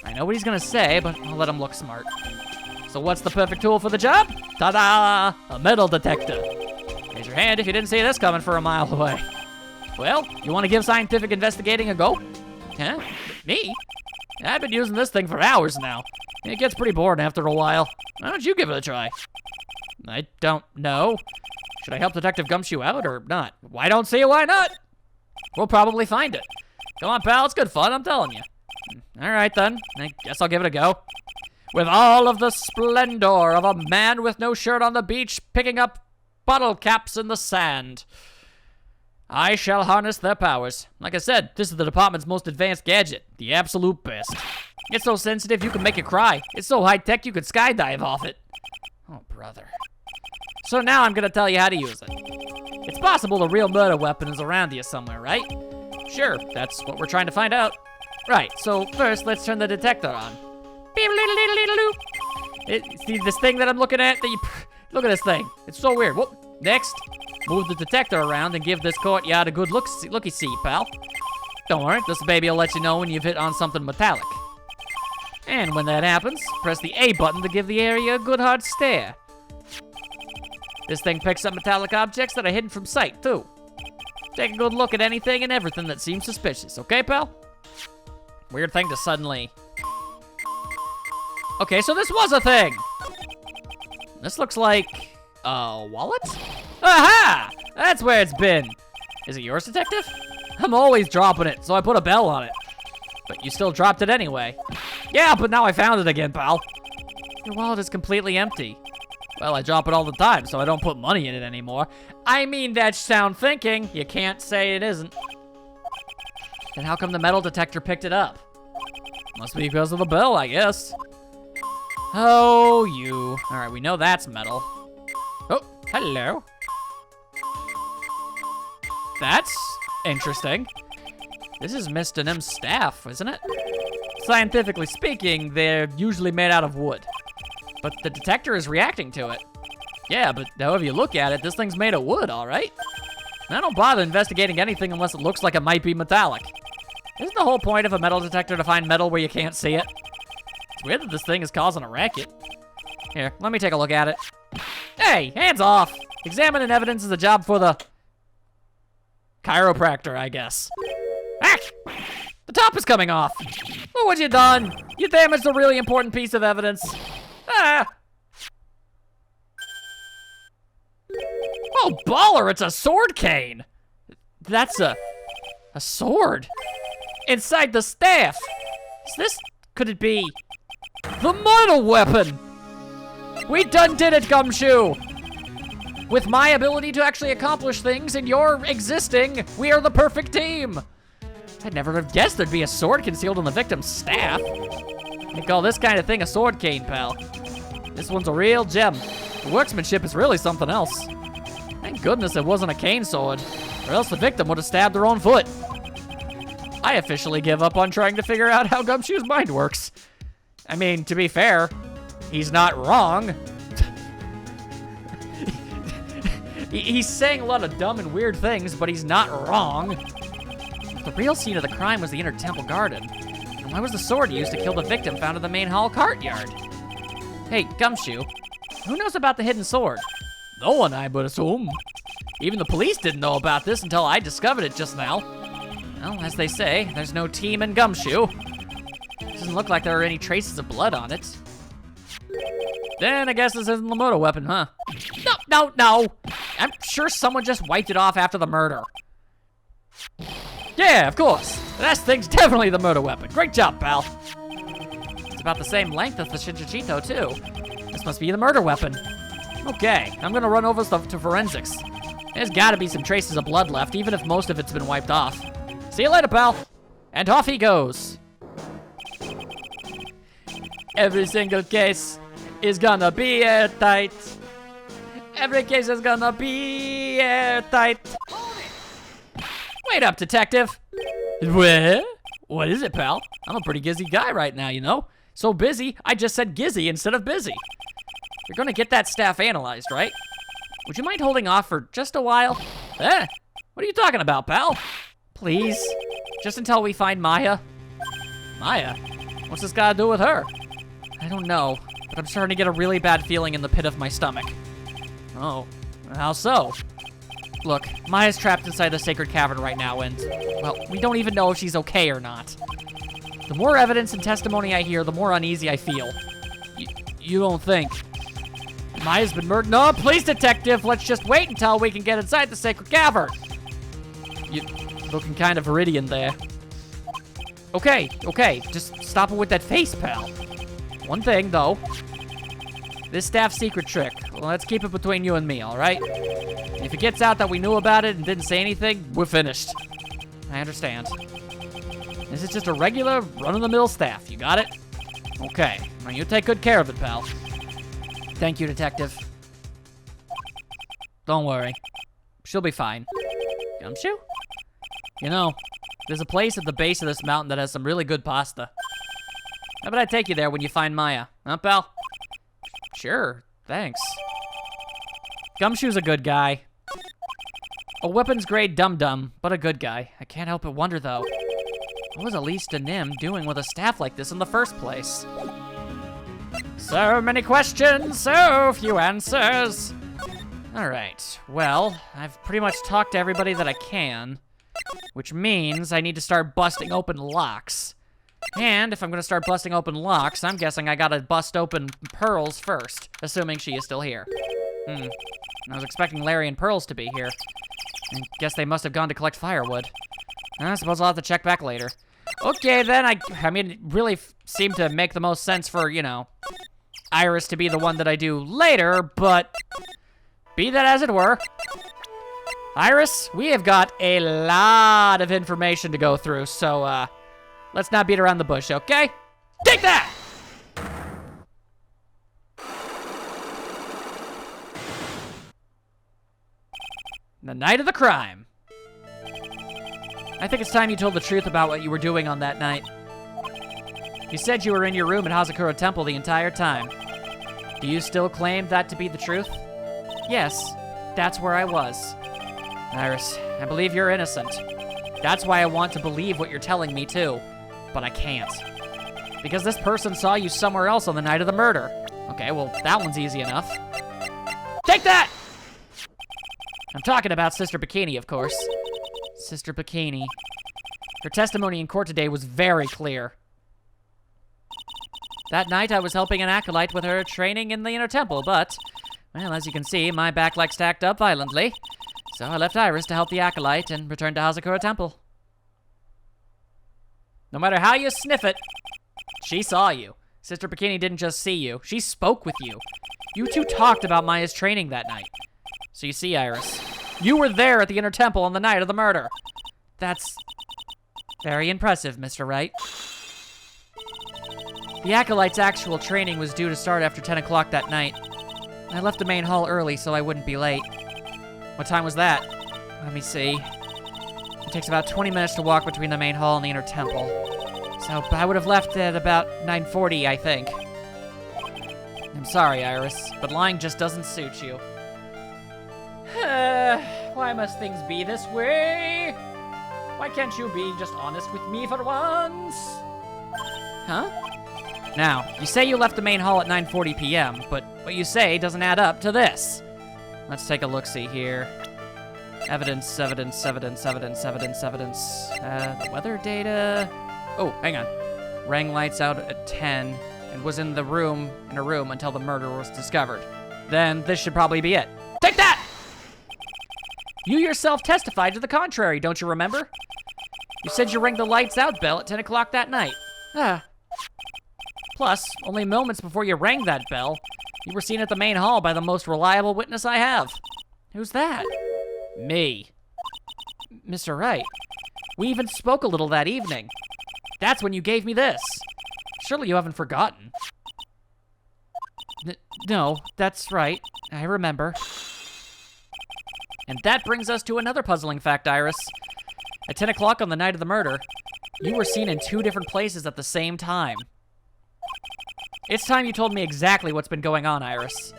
I know what he's gonna say, but I'll let him look smart. So what's the perfect tool for the job? Ta-da! A metal detector. Raise your hand if you didn't see this coming for a mile away. Well, you want to give scientific investigating a go? Huh? Me? I've been using this thing for hours now. It gets pretty boring after a while. Why don't you give it a try? I don't know. Should I help Detective Gumshoe out or not? Why don't see why not? We'll probably find it. Come on, pal, it's good fun, I'm telling you. All right, then. I guess I'll give it a go. With all of the splendor of a man with no shirt on the beach picking up bottle caps in the sand, I shall harness their powers. Like I said, this is the department's most advanced gadget. The absolute best. It's so sensitive you can make it cry. It's so high-tech you could skydive off it. Oh, brother. So now I'm gonna tell you how to use it. It's possible the real murder weapon is around here somewhere, right? Sure, that's what we're trying to find out. Right, so first let's turn the detector on. See this thing that I'm looking at? Look at this thing. It's so weird. Whoop. Next, move the detector around and give this courtyard a good looky-see, pal. Don't worry, this baby will let you know when you've hit on something metallic. And when that happens, press the A button to give the area a good hard stare. This thing picks up metallic objects that are hidden from sight, too. Take a good look at anything and everything that seems suspicious, okay, pal? Weird thing to suddenly... Okay, so this was a thing! This looks like... a wallet? Aha! That's where it's been. Is it yours, detective? I'm always dropping it, so I put a bell on it. But you still dropped it anyway. Yeah, but now I found it again, pal. Your wallet is completely empty. Well, I drop it all the time, so I don't put money in it anymore. I mean, that's sound thinking. You can't say it isn't. Then how come the metal detector picked it up? Must be because of the bell, I guess. Oh, you. All right, we know that's metal. Oh, hello. That's interesting. This is Mr. Nim's staff, isn't it? Scientifically speaking, they're usually made out of wood. But the detector is reacting to it. Yeah, but however you look at it, this thing's made of wood, all right? And I don't bother investigating anything unless it looks like it might be metallic. Isn't the whole point of a metal detector to find metal where you can't see it? It's weird that this thing is causing a racket. Here, let me take a look at it. Hey, hands off! Examining evidence is a job for the... chiropractor, I guess. Ah! The top is coming off. Look what you done. You damaged a really important piece of evidence. Ah! Oh, baller, it's a sword cane. That's a sword. Inside the staff. Is this, could it be the murder weapon? We done did it, Gumshoe. With my ability to actually accomplish things and your existing, we are the perfect team. I'd never have guessed there'd be a sword concealed in the victim's staff. They call this kind of thing a sword cane, pal. This one's a real gem. The workmanship is really something else. Thank goodness it wasn't a cane sword, or else the victim would have stabbed her own foot. I officially give up on trying to figure out how Gumshoe's mind works. I mean, to be fair, he's not wrong. He's saying a lot of dumb and weird things, but he's not wrong. The real scene of the crime was the inner temple garden. And why was the sword used to kill the victim found in the main hall courtyard? Hey, Gumshoe, who knows about the hidden sword? No one, I would assume. Even the police didn't know about this until I discovered it just now. Well, as they say, there's no team in Gumshoe. Doesn't look like there are any traces of blood on it. Then I guess this isn't the murder weapon, huh? No. I'm sure someone just wiped it off after the murder. Yeah, of course. That thing's definitely the murder weapon. Great job, pal. It's about the same length as the Shinjichito, too. This must be the murder weapon. Okay, I'm gonna run over stuff to forensics. There's gotta be some traces of blood left, even if most of it's been wiped off. See you later, pal. And off he goes. Every single case is gonna be airtight. Every case is gonna be airtight. Wait up, detective. What? What is it, pal? I'm a pretty busy guy right now, you know? So busy, I just said gizzy instead of busy. You're gonna get that staff analyzed, right? Would you mind holding off for just a while? Eh? What are you talking about, pal? Please? Just until we find Maya? Maya? What's this got to do with her? I don't know, but I'm starting to get a really bad feeling in the pit of my stomach. Oh, how so? Look, Maya's trapped inside the sacred cavern right now, and, well, we don't even know if she's okay or not. The more evidence and testimony I hear, the more uneasy I feel. You don't think? Maya's been murdered? No, please, detective, let's just wait until we can get inside the sacred cavern. You're looking kind of viridian there. Okay, just stop it with that face, pal. One thing, though. This staff secret trick, well, let's keep it between you and me, all right? If it gets out that we knew about it and didn't say anything, we're finished. I understand. This is just a regular, run-of-the-mill staff, you got it? Okay, now you take good care of it, pal. Thank you, detective. Don't worry. She'll be fine. Gumshoe? You know, there's a place at the base of this mountain that has some really good pasta. How about I take you there when you find Maya? Huh, pal? Sure, thanks. Gumshoe's a good guy. A weapons-grade dum-dum, but a good guy. I can't help but wonder, though. What was Elise de Nim doing with a staff like this in the first place? So many questions, so few answers. All right, well, I've pretty much talked to everybody that I can, which means I need to start busting open locks. And if I'm gonna start busting open locks, I'm guessing I gotta bust open Pearls first, assuming she is still here. I was expecting Larry and Pearls to be here. I guess they must have gone to collect firewood. I suppose I'll have to check back later. Okay, then, I mean, it really seemed to make the most sense for, you know, Iris to be the one that I do later, but be that as it were. Iris, we have got a lot of information to go through, so, let's not beat around the bush, okay? Take that! The night of the crime. I think it's time you told the truth about what you were doing on that night. You said you were in your room at Hazakura Temple the entire time. Do you still claim that to be the truth? Yes, that's where I was. Iris, I believe you're innocent. That's why I want to believe what you're telling me too, but I can't. Because this person saw you somewhere else on the night of the murder. Okay, well, that one's easy enough. Take that! I'm talking about Sister Bikini, of course. Sister Bikini. Her testimony in court today was very clear. That night, I was helping an acolyte with her training in the inner temple, but, well, as you can see, my back leg stacked up violently. So I left Iris to help the acolyte and returned to Hazakura Temple. No matter how you sniff it, she saw you. Sister Bikini didn't just see you, she spoke with you. You two talked about Maya's training that night. So you see, Iris, you were there at the inner temple on the night of the murder. That's very impressive, Mr. Wright. The acolyte's actual training was due to start after 10 o'clock that night. I left the main hall early so I wouldn't be late. What time was that? Let me see. It takes about 20 minutes to walk between the main hall and the inner temple. So I would have left at about 9:40, I think. I'm sorry, Iris, but lying just doesn't suit you. Why must things be this way? Why can't you be just honest with me for once? Huh? Now, you say you left the main hall at 9:40 p.m., but what you say doesn't add up to this. Let's take a look-see here. Evidence. The weather data. Oh, hang on. Rang lights out at 10 and was in a room until the murder was discovered. Then this should probably be it. Take that! You yourself testified to the contrary, don't you remember? You said you rang the lights out bell at 10 o'clock that night. Plus, only moments before you rang that bell, you were seen at the main hall by the most reliable witness I have. Who's that? Me. Mr. Wright, we even spoke a little that evening. That's when you gave me this. Surely you haven't forgotten. No, that's right. I remember. And that brings us to another puzzling fact, Iris. At 10 o'clock on the night of the murder, you were seen in 2 different places at the same time. It's time you told me exactly what's been going on, Iris.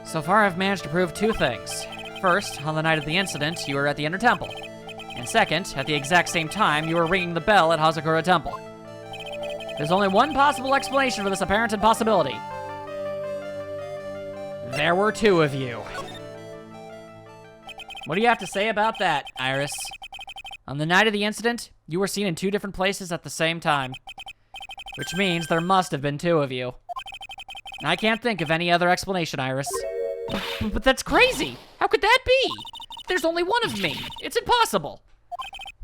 So far, I've managed to prove 2 things. First, on the night of the incident, you were at the Inner Temple. And second, at the exact same time, you were ringing the bell at Hazakura Temple. There's only one possible explanation for this apparent impossibility. There were 2 of you. What do you have to say about that, Iris? On the night of the incident, you were seen in 2 different places at the same time. Which means there must have been 2 of you. I can't think of any other explanation, Iris. But that's crazy! How could that be? There's only one of me. It's impossible.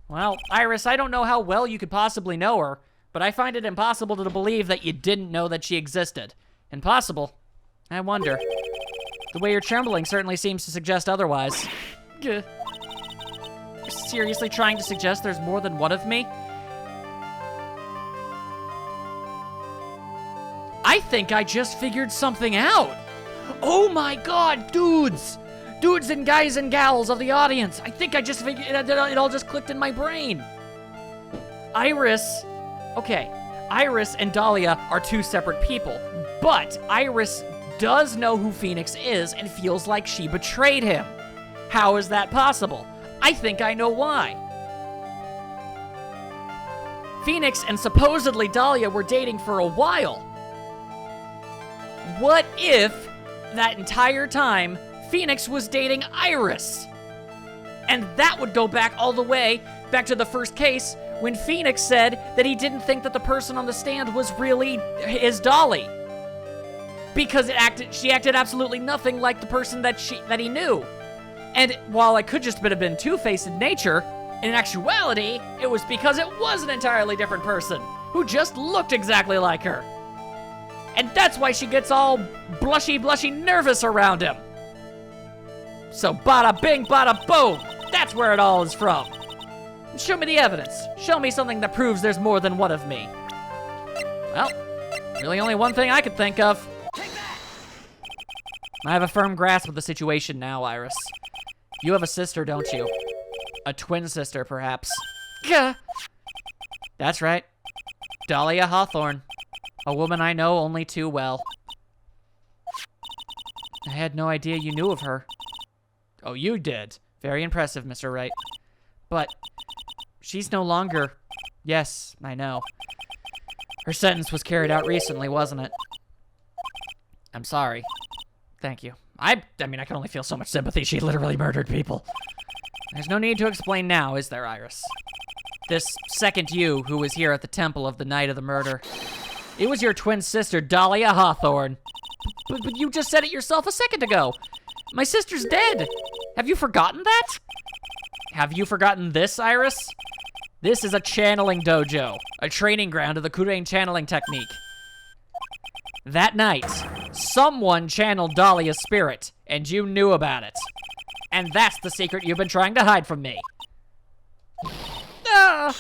Well, Iris, I don't know how well you could possibly know her, but I find it impossible to believe that you didn't know that she existed. Impossible. I wonder. The way you're trembling certainly seems to suggest otherwise. You're seriously trying to suggest there's more than one of me? I think I just figured something out. Oh my god, dudes! Dudes and guys and gals of the audience. I think I just figured, it all just clicked in my brain. Iris and Dahlia are 2 separate people, but Iris does know who Phoenix is and feels like she betrayed him. How is that possible? I think I know why. Phoenix and supposedly Dahlia were dating for a while. What if that entire time Phoenix was dating Iris? And that would go back all the way back to the first case when Phoenix said that he didn't think that the person on the stand was really his Dolly. Because she acted absolutely nothing like the person that he knew. And while it could just have been two-faced in nature, in actuality, it was because it was an entirely different person who just looked exactly like her. And that's why she gets all blushy nervous around him. So bada bing, bada boom. That's where it all is from. Show me the evidence. Show me something that proves there's more than one of me. Well, really only one thing I could think of. I have a firm grasp of the situation now, Iris. You have a sister, don't you? A twin sister, perhaps. Gah. That's right. Dahlia Hawthorne. A woman I know only too well. I had no idea you knew of her. Oh, you did. Very impressive, Mr. Wright. But she's no longer... Yes, I know. Her sentence was carried out recently, wasn't it? I'm sorry. Thank you. I mean, I can only feel so much sympathy. She literally murdered people. There's no need to explain now, is there, Iris? This second you who was here at the temple of the night of the murder. It was your twin sister, Dahlia Hawthorne. But you just said it yourself a second ago. My sister's dead. Have you forgotten that? Have you forgotten this, Iris? This is a channeling dojo, a training ground of the Kurain channeling technique. That night, someone channeled Dahlia's spirit, and you knew about it. And that's the secret you've been trying to hide from me. Ah!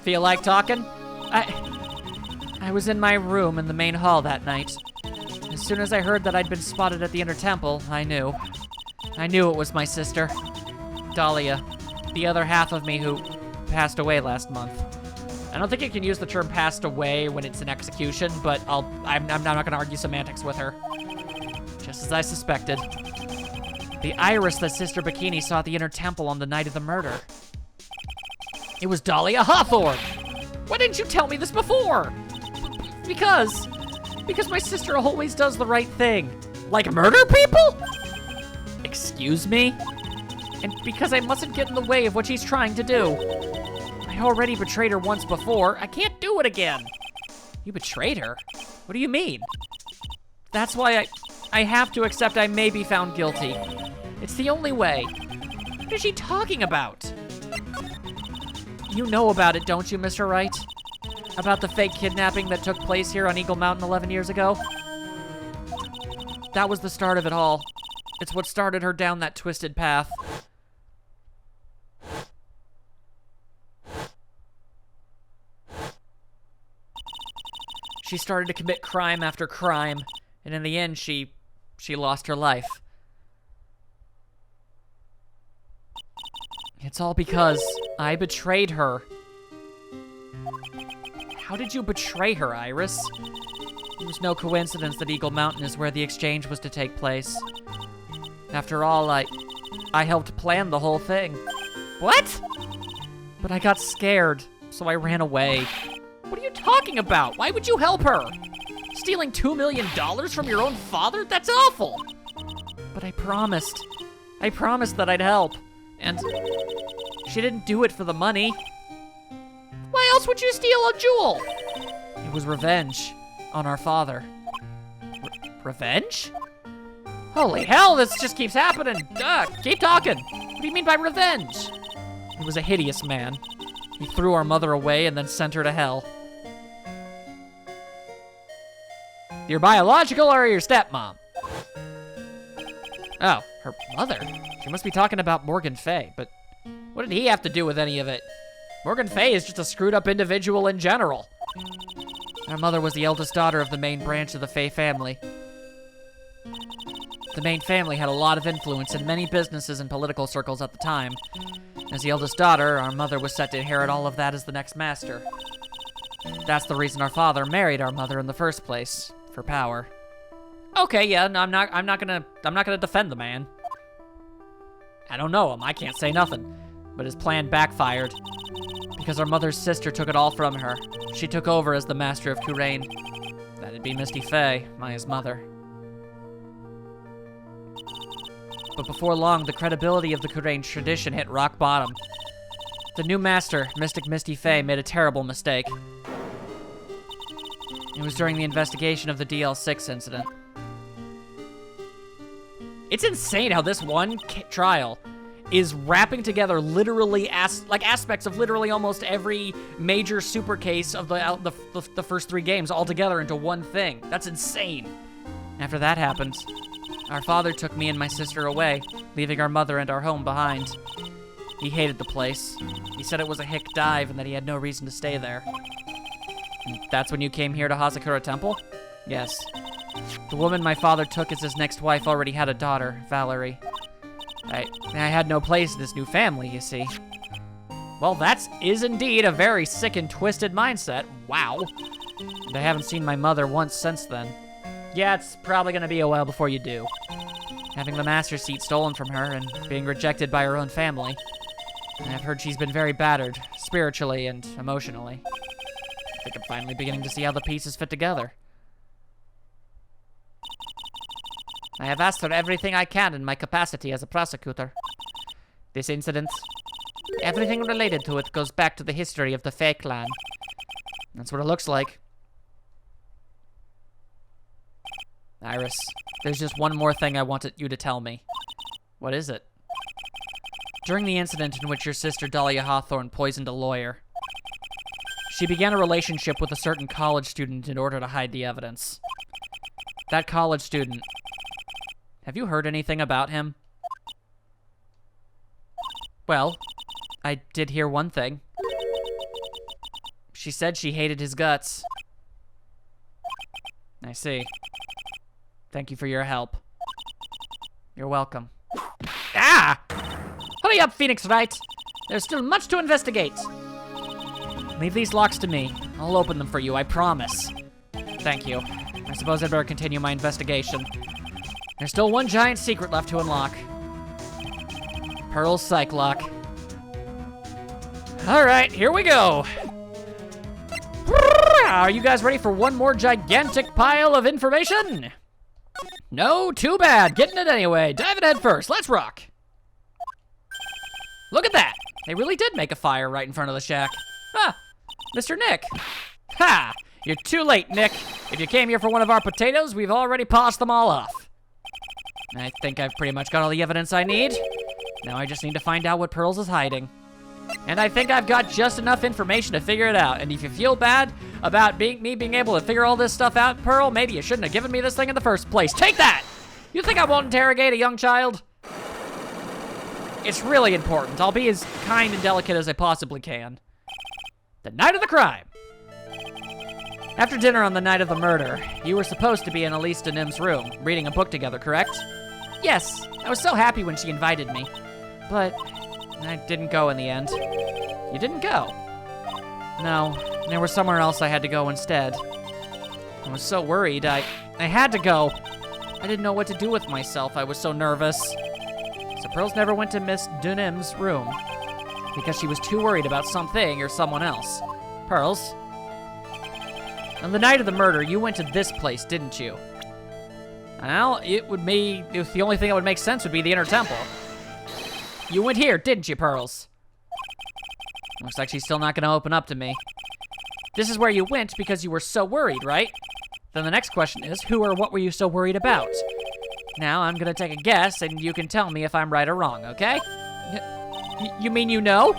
Feel like talking? I was in my room in the main hall that night. As soon as I heard that I'd been spotted at the inner temple, I knew. I knew it was my sister, Dahlia, the other half of me who passed away last month. I don't think you can use the term passed away when it's an execution, but I'm not gonna argue semantics with her. Just as I suspected. The Iris that Sister Bikini saw at the inner temple on the night of the murder. It was Dahlia Hawthorne! Why didn't you tell me this before? Because my sister always does the right thing. Like murder people? Excuse me? And because I mustn't get in the way of what she's trying to do. I already betrayed her once before. I can't do it again. You betrayed her? What do you mean? That's why I have to accept I may be found guilty. It's the only way. What is she talking about? You know about it, don't you, Mr. Wright? About the fake kidnapping that took place here on Eagle Mountain 11 years ago? That was the start of it all. It's what started her down that twisted path. She started to commit crime after crime, and in the end, she lost her life. It's all because I betrayed her. How did you betray her, Iris? It was no coincidence that Eagle Mountain is where the exchange was to take place. After all, I helped plan the whole thing. What? But I got scared, so I ran away. What are you talking about? Why would you help her? Stealing $2 million from your own father? That's awful. But I promised that I'd help. And she didn't do it for the money. Why else would you steal a jewel? It was revenge on our father. Revenge? Holy hell, this just keeps happening. Keep talking. What do you mean by revenge? He was a hideous man. He threw our mother away and then sent her to hell. Your biological or your stepmom? Oh, her mother? She must be talking about Morgan Fay, but what did he have to do with any of it? Morgan Fay is just a screwed up individual in general. Our mother was the eldest daughter of the main branch of the Fay family. The main family had a lot of influence in many businesses and political circles at the time. As the eldest daughter, our mother was set to inherit all of that as the next master. That's the reason our father married our mother in the first place, for power. Okay, yeah, no, I'm not gonna defend the man. I don't know him, I can't say nothing. But his plan backfired. Because our mother's sister took it all from her. She took over as the master of Kurain. That'd be Misty Faye, Maya's mother. But before long, the credibility of the Kurain tradition hit rock bottom. The new master, Mystic Misty Faye, made a terrible mistake. It was during the investigation of the DL6 incident. It's insane how this one trial is wrapping together literally aspects of literally almost every major super case of the first 3 games all together into one thing. That's insane. After that happened, our father took me and my sister away, leaving our mother and our home behind. He hated the place. He said it was a hick dive and that he had no reason to stay there. And that's when you came here to Hazakura Temple? Yes. The woman my father took as his next wife already had a daughter, Valerie. I had no place in this new family, you see. Well, that is indeed a very sick and twisted mindset. Wow. And I haven't seen my mother once since then. Yeah, it's probably gonna be a while before you do. Having the master seat stolen from her and being rejected by her own family. And I've heard she's been very battered, spiritually and emotionally. I think I'm finally beginning to see how the pieces fit together. I have asked her everything I can in my capacity as a prosecutor. This incident, everything related to it goes back to the history of the Fae clan. That's what it looks like. Iris, there's just one more thing I wanted you to tell me. What is it? During the incident in which your sister Dahlia Hawthorne poisoned a lawyer, she began a relationship with a certain college student in order to hide the evidence. That college student, have you heard anything about him? Well, I did hear one thing. She said she hated his guts. I see. Thank you for your help. You're welcome. Ah! Hurry up, Phoenix Wright. There's still much to investigate. Leave these locks to me. I'll open them for you, I promise. Thank you. I suppose I'd better continue my investigation. There's still one giant secret left to unlock. Pearl's Psych Lock. All right, here we go. Are you guys ready for one more gigantic pile of information? No, too bad. Getting it anyway. Diving head first. Let's rock. Look at that. They really did make a fire right in front of the shack. Ah, Mr. Nick. Ha! You're too late, Nick. If you came here for one of our potatoes, we've already polished them all off. I think I've pretty much got all the evidence I need. Now I just need to find out what Pearls is hiding. And I think I've got just enough information to figure it out. And if you feel bad about me being able to figure all this stuff out, Pearl, maybe you shouldn't have given me this thing in the first place. Take that! You think I won't interrogate a young child? It's really important. I'll be as kind and delicate as I possibly can. The night of the crime. After dinner on the night of the murder, you were supposed to be in Elise de Nim's room, reading a book together, correct? Yes, I was so happy when she invited me. But I didn't go in the end. You didn't go? No, there was somewhere else I had to go instead. I was so worried, I had to go. I didn't know what to do with myself, I was so nervous. So Pearls never went to Miss Dunham's room because she was too worried about something or someone else. Pearls? On the night of the murder, you went to this place, didn't you? Well, the only thing that would make sense would be the Inner Temple. You went here, didn't you, Pearls? Looks like she's still not gonna open up to me. This is where you went because you were so worried, right? Then the next question is, who or what were you so worried about? Now, I'm gonna take a guess, and you can tell me if I'm right or wrong, okay? You mean you know?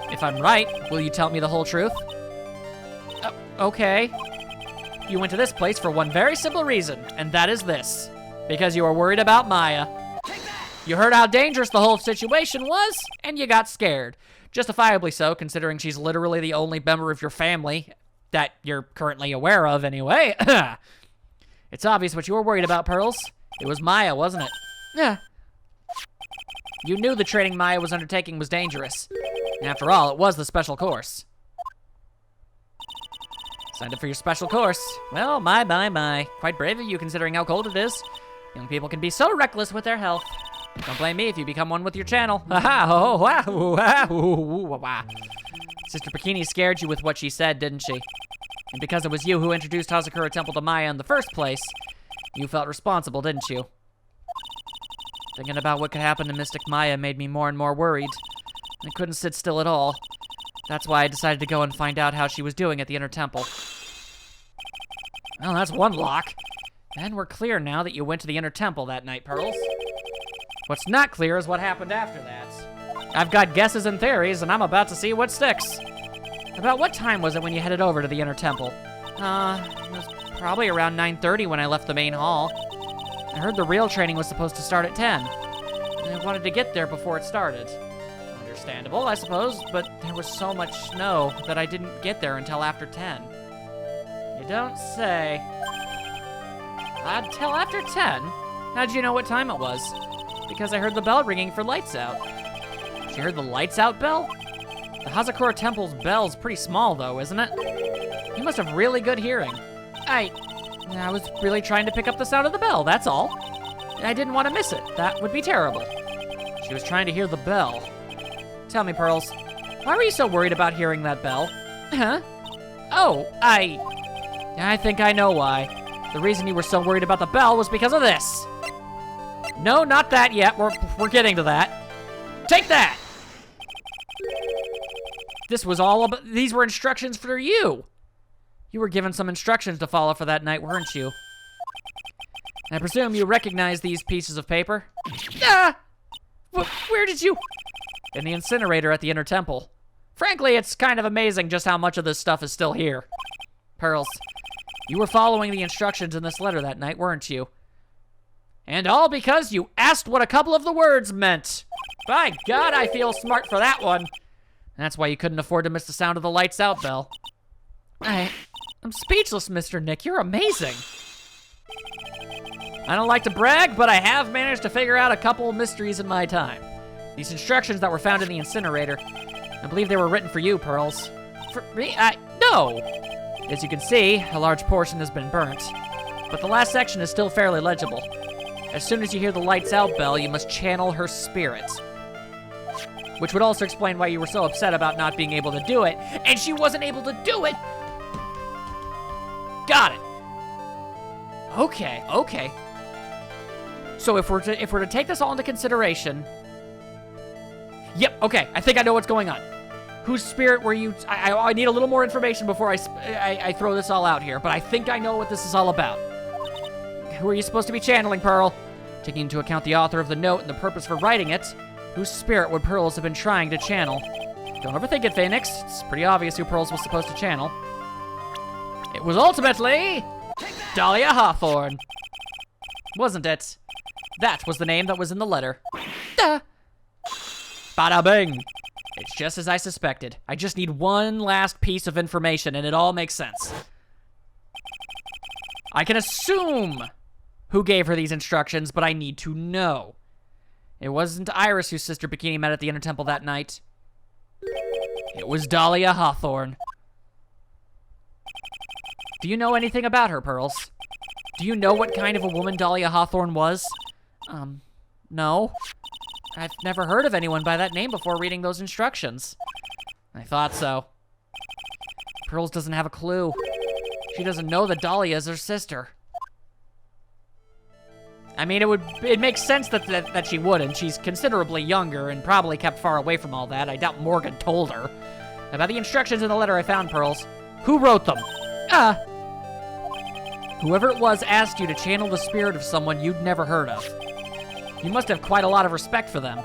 If I'm right, will you tell me the whole truth? Okay. You went to this place for one very simple reason, and that is this. Because you were worried about Maya. You heard how dangerous the whole situation was, and you got scared. Justifiably so, considering she's literally the only member of your family that you're currently aware of anyway. It's obvious what you were worried about, Pearls. It was Maya, wasn't it? Yeah. You knew the training Maya was undertaking was dangerous. After all, it was the special course. Signed up for your special course. Well, my. Quite brave of you considering how cold it is. Young people can be so reckless with their health. Don't blame me if you become one with your channel. Sister Bikini scared you with what she said, didn't she? And because it was you who introduced Hazakura Temple to Maya in the first place, you felt responsible, didn't you? Thinking about what could happen to Mystic Maya made me more and more worried. I couldn't sit still at all. That's why I decided to go and find out how she was doing at the Inner Temple. Well, that's one lock. And we're clear now that you went to the Inner Temple that night, Pearls. What's not clear is what happened after that. I've got guesses and theories, and I'm about to see what sticks. About what time was it when you headed over to the Inner Temple? It was probably around 9:30 when I left the main hall. I heard the real training was supposed to start at 10. And I wanted to get there before it started. Understandable, I suppose, but there was so much snow that I didn't get there until after 10. You don't say. Until after 10? How'd you know what time it was? Because I heard the bell ringing for lights out. You heard the lights out bell? The Hazakura Temple's bell's pretty small though, isn't it? You must have really good hearing. I was really trying to pick up the sound of the bell, that's all. I didn't want to miss it. That would be terrible. She was trying to hear the bell. Tell me, Pearls, why were you so worried about hearing that bell? Huh? Oh, I think I know why. The reason you were so worried about the bell was because of this. No, not that yet. We're getting to that. Take that! These were instructions for you. You were given some instructions to follow for that night, weren't you? I presume you recognize these pieces of paper? Where did you? In the incinerator at the Inner Temple. Frankly, it's kind of amazing just how much of this stuff is still here. Pearls, you were following the instructions in this letter that night, weren't you? And all because you asked what a couple of the words meant. By God, I feel smart for that one. That's why you couldn't afford to miss the sound of the lights out bell. I'm speechless, Mr. Nick. You're amazing. I don't like to brag, but I have managed to figure out a couple mysteries in my time. These instructions that were found in the incinerator, I believe they were written for you, Pearls. For me? No! As you can see, a large portion has been burnt, but the last section is still fairly legible. As soon as you hear the lights out bell, you must channel her spirit. Which would also explain why you were so upset about not being able to do it, and she wasn't able to do it! Got it. Okay. So if we're to take this all into consideration... Yep, okay, I think I know what's going on. Whose spirit were you... I need a little more information before I throw this all out here, but I think I know what this is all about. Who are you supposed to be channeling, Pearl? Taking into account the author of the note and the purpose for writing it, whose spirit would Pearls have been trying to channel? Don't overthink it, Phoenix. It's pretty obvious who Pearls was supposed to channel. It was ultimately... Dahlia Hawthorne. Wasn't it? That was the name that was in the letter. Bada bing. It's just as I suspected. I just need one last piece of information and it all makes sense. I can assume who gave her these instructions, but I need to know. It wasn't Iris whose sister Bikini met at the Inner Temple that night. It was Dahlia Hawthorne. Do you know anything about her, Pearls? Do you know what kind of a woman Dahlia Hawthorne was? No. I've never heard of anyone by that name before reading those instructions. I thought so. Pearls doesn't have a clue. She doesn't know that Dahlia is her sister. I mean, it makes sense that she wouldn't. She's considerably younger and probably kept far away from all that. I doubt Morgan told her. About the instructions in the letter I found, Pearls. Who wrote them? Whoever it was asked you to channel the spirit of someone you'd never heard of. You must have quite a lot of respect for them.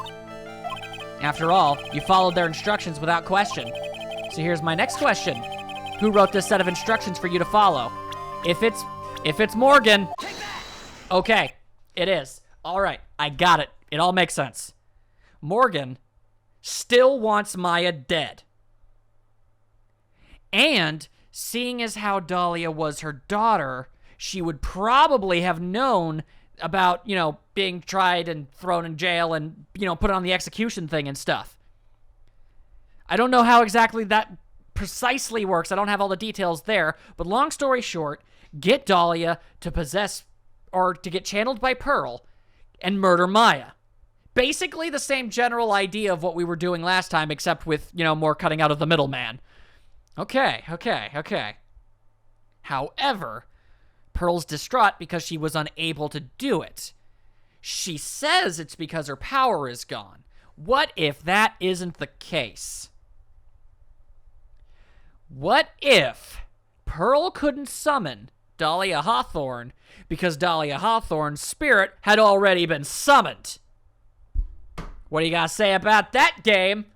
After all, you followed their instructions without question. So here's my next question. Who wrote this set of instructions for you to follow? If it's Morgan... Okay, it is. All right, I got it. It all makes sense. Morgan still wants Maya dead. And seeing as how Dahlia was her daughter, she would probably have known about, being tried and thrown in jail and, put on the execution thing and stuff. I don't know how exactly that precisely works. I don't have all the details there, but long story short, get Dahlia to possess, or to get channeled by Pearl, and murder Maya. Basically the same general idea of what we were doing last time, except with, more cutting out of the middleman. Okay. However, Pearl's distraught because she was unable to do it. She says it's because her power is gone. What if that isn't the case? What if Pearl couldn't summon Dahlia Hawthorne because Dahlia Hawthorne's spirit had already been summoned? What do you gotta say about that, game?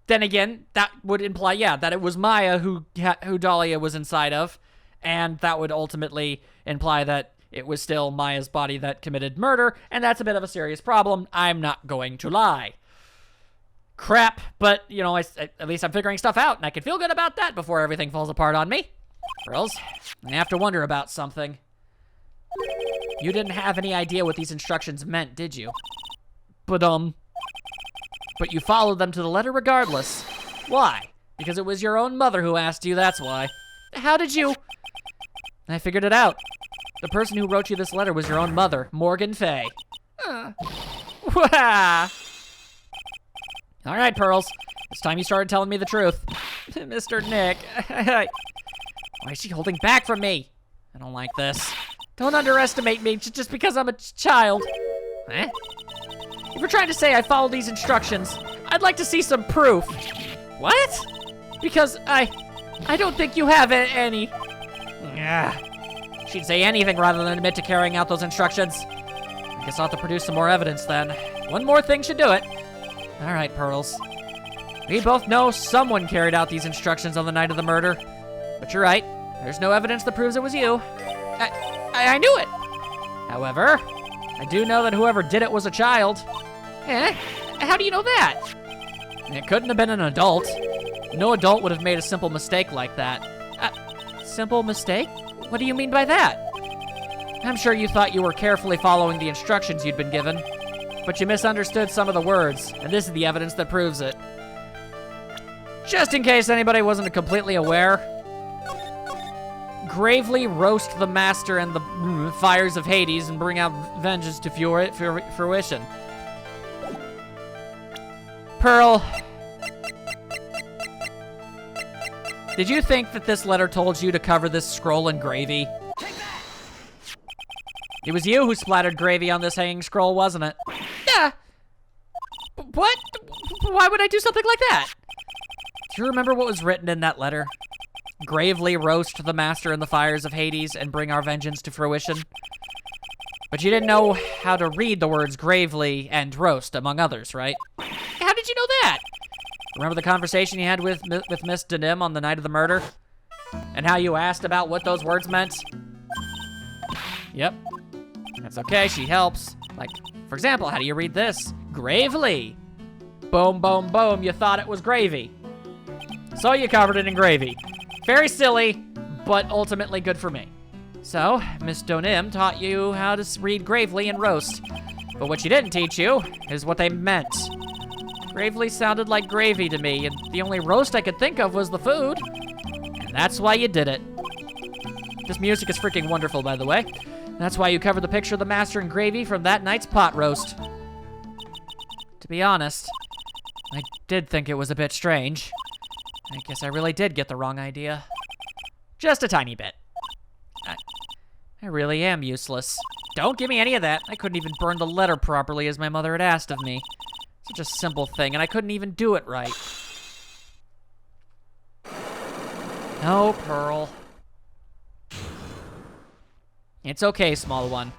Then again, that would imply, that it was Maya who Dahlia was inside of, and that would ultimately imply that it was still Maya's body that committed murder, and that's a bit of a serious problem. I'm not going to lie. Crap, but, at least I'm figuring stuff out, and I can feel good about that before everything falls apart on me. Girls, I have to wonder about something. You didn't have any idea what these instructions meant, did you? But you followed them to the letter regardless. Why? Because it was your own mother who asked you, that's why. How did you? I figured it out. The person who wrote you this letter was your own mother, Morgan Fay. Wah! All right, Pearls. It's time you started telling me the truth. Mr. Nick. Why is she holding back from me? I don't like this. Don't underestimate me just because I'm a child. Eh? If you're trying to say I followed these instructions, I'd like to see some proof. What? Because I don't think you have any. She'd say anything rather than admit to carrying out those instructions. I guess I'll have to produce some more evidence then. One more thing should do it. All right, Pearls. We both know someone carried out these instructions on the night of the murder. But you're right. There's no evidence that proves it was you. I knew it. However, I do know that whoever did it was a child. Eh? How do you know that? It couldn't have been an adult. No adult would have made a simple mistake like that. Simple mistake? What do you mean by that? I'm sure you thought you were carefully following the instructions you'd been given, but you misunderstood some of the words, and this is the evidence that proves it. Just in case anybody wasn't completely aware, gravely roast the master in the fires of Hades and bring out vengeance to fruition. Pearl, did you think that this letter told you to cover this scroll in gravy? It was you who splattered gravy on this hanging scroll, wasn't it? Yeah. What? Why would I do something like that? Do you remember what was written in that letter? Gravely roast the master in the fires of Hades and bring our vengeance to fruition. But you didn't know how to read the words gravely and roast, among others, right? How did you know that? Remember the conversation you had with Miss Denim on the night of the murder? And how you asked about what those words meant? Yep. That's okay, she helps. Like, for example, how do you read this? Gravely. Boom, boom, boom, you thought it was gravy. So you covered it in gravy. Very silly, but ultimately good for me. So, Miss Donim taught you how to read gravely and roast. But what she didn't teach you is what they meant. Gravely sounded like gravy to me, and the only roast I could think of was the food. And that's why you did it. This music is freaking wonderful, by the way. That's why you covered the picture of the master in gravy from that night's pot roast. To be honest, I did think it was a bit strange. I guess I really did get the wrong idea. Just a tiny bit. I really am useless. Don't give me any of that. I couldn't even burn the letter properly as my mother had asked of me. Such a simple thing, and I couldn't even do it right. No, Pearl. It's okay, small one.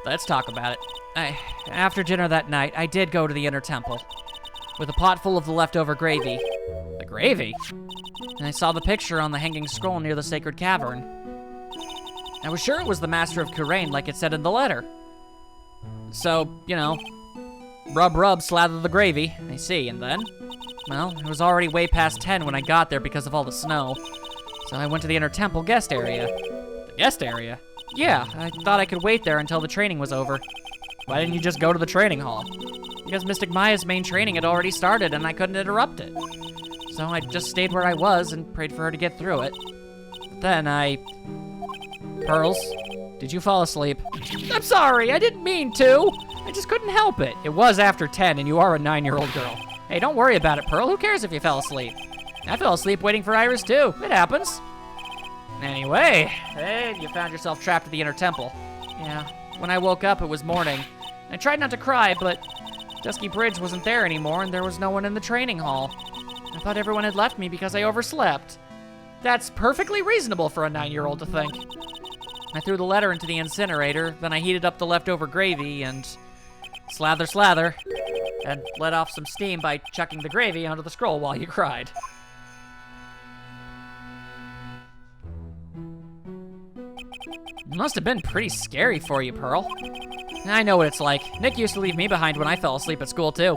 Let's talk about it. After dinner that night, I did go to the inner temple with a pot full of the leftover gravy. The gravy? And I saw the picture on the hanging scroll near the sacred cavern. I was sure it was the Master of Kurain like it said in the letter. So, rub, slather the gravy, I see, and then? Well, it was already way past 10 when I got there because of all the snow. So I went to the inner temple guest area. The guest area? Yeah, I thought I could wait there until the training was over. Why didn't you just go to the training hall? because Mystic Maya's main training had already started and I couldn't interrupt it. So I just stayed where I was and prayed for her to get through it. But then Pearls, did you fall asleep? I'm sorry, I didn't mean to. I just couldn't help it. It was after 10 and you are a 9-year-old girl. Hey, don't worry about it, Pearl. Who cares if you fell asleep? I fell asleep waiting for Iris too. It happens. Anyway, hey, you found yourself trapped at the inner temple. Yeah, when I woke up, it was morning. I tried not to cry, but Dusky Bridge wasn't there anymore and there was no one in the training hall. I thought everyone had left me because I overslept. That's perfectly reasonable for a 9-year-old to think. I threw the letter into the incinerator, then I heated up the leftover gravy and slather, slather, and let off some steam by chucking the gravy onto the scroll while you cried. It must have been pretty scary for you, Pearl. I know what it's like. Nick used to leave me behind when I fell asleep at school, too.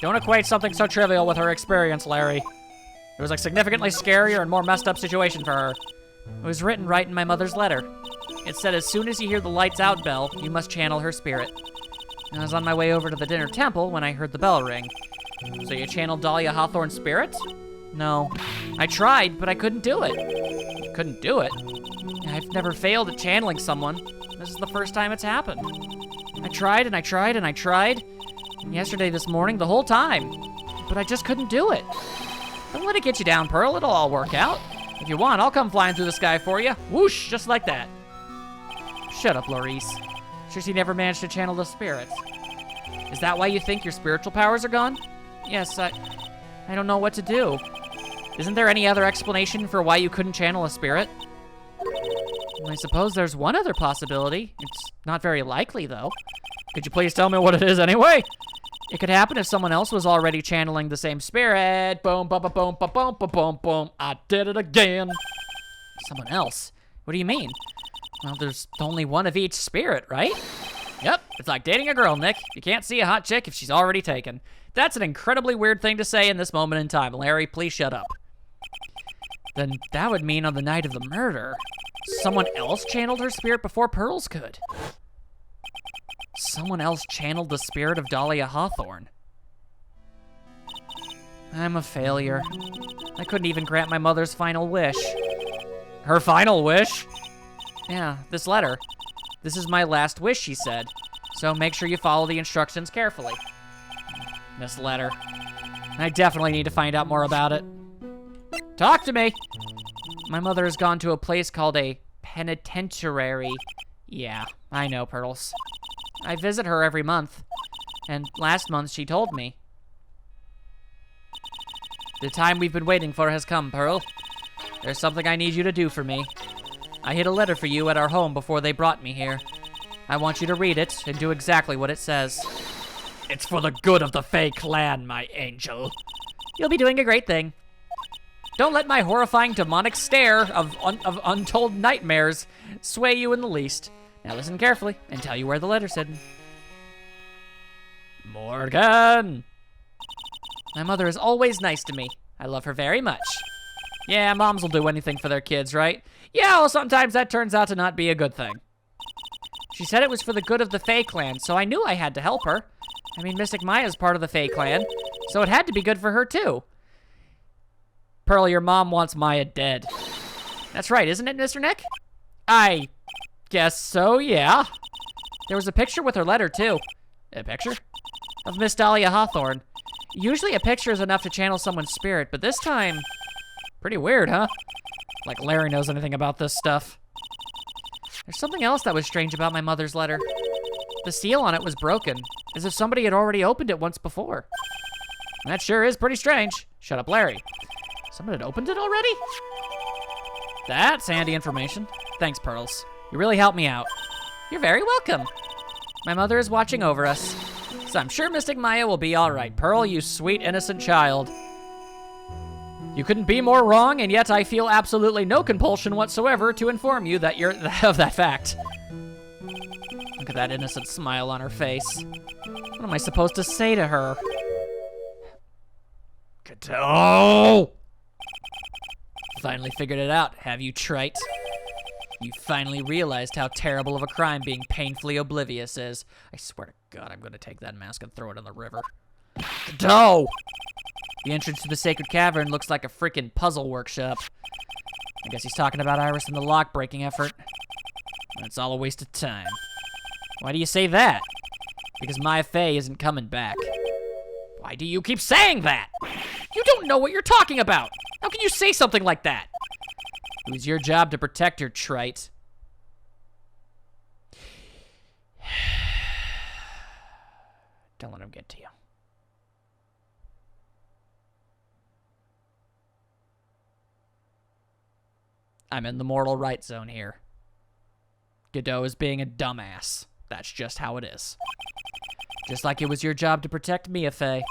Don't equate something so trivial with her experience, Larry. It was a significantly scarier and more messed up situation for her. It was written right in my mother's letter. It said as soon as you hear the lights out bell, you must channel her spirit. I was on my way over to the dinner temple when I heard the bell ring. So you channeled Dahlia Hawthorne's spirit? No. I tried, but I couldn't do it. You couldn't do it? I've never failed at channeling someone. This is the first time it's happened. I tried and I tried and I tried. Yesterday, this morning, the whole time. But I just couldn't do it. Don't let it get you down, Pearl. It'll all work out. If you want, I'll come flying through the sky for you. Whoosh, just like that. Shut up, Laurice. Sure she never managed to channel the spirits. Is that why you think your spiritual powers are gone? Yes, I don't know what to do. Isn't there any other explanation for why you couldn't channel a spirit? I suppose there's one other possibility. It's not very likely, though. Could you please tell me what it is anyway? It could happen if someone else was already channeling the same spirit. Boom, boom, boom, boom, boom, boom, boom, boom, boom. I did it again. Someone else? What do you mean? Well, there's only one of each spirit, right? Yep, it's like dating a girl, Nick. You can't see a hot chick if she's already taken. That's an incredibly weird thing to say in this moment in time. Larry, please shut up. Then that would mean on the night of the murder, someone else channeled her spirit before Pearls could. Someone else channeled the spirit of Dahlia Hawthorne. I'm a failure. I couldn't even grant my mother's final wish. Her final wish? Yeah, this letter. This is my last wish, she said. So make sure you follow the instructions carefully. This letter. I definitely need to find out more about it. Talk to me! My mother has gone to a place called a penitentiary. Yeah, I know, Pearls. I visit her every month. And last month she told me. The time we've been waiting for has come, Pearl. There's something I need you to do for me. I hid a letter for you at our home before they brought me here. I want you to read it and do exactly what it says. It's for the good of the Fae clan, my angel. You'll be doing a great thing. Don't let my horrifying demonic stare of untold nightmares sway you in the least. Now listen carefully and tell you where the letter's hidden. Morgan! My mother is always nice to me. I love her very much. Yeah, moms will do anything for their kids, right? Yeah, well, sometimes that turns out to not be a good thing. She said it was for the good of the Fae clan, so I knew I had to help her. I mean, Mystic Maya's part of the Fae clan, so it had to be good for her, too. Pearl, your mom wants Maya dead. That's right, isn't it, Mr. Nick? I guess so, yeah. There was a picture with her letter, too. A picture? Of Miss Dahlia Hawthorne. Usually a picture is enough to channel someone's spirit, but this time... Pretty weird, huh? Like Larry knows anything about this stuff. There's something else that was strange about my mother's letter. The seal on it was broken, as if somebody had already opened it once before. And that sure is pretty strange. Shut up, Larry. Someone had opened it already? That's handy information. Thanks, Pearls. You really helped me out. You're very welcome. My mother is watching over us, so I'm sure Mystic Maya will be all right. Pearl, you sweet, innocent child. You couldn't be more wrong, and yet I feel absolutely no compulsion whatsoever to inform you that you're of that fact. Look at that innocent smile on her face. What am I supposed to say to her? Oh! Finally figured it out, have you, trite? You finally realized how terrible of a crime being painfully oblivious is. I swear to God, I'm gonna take that mask and throw it in the river. Godot! The entrance to the sacred cavern looks like a freaking puzzle workshop. I guess he's talking about Iris and the lock-breaking effort. It's all a waste of time. Why do you say that? Because Maya Fey isn't coming back. Why do you keep saying that? You don't know what you're talking about. How can you say something like that? It was your job to protect her, trite. Don't let him get to you. I'm in the mortal right zone here. Godot is being a dumbass. That's just how it is. Just like it was your job to protect Mia Fey.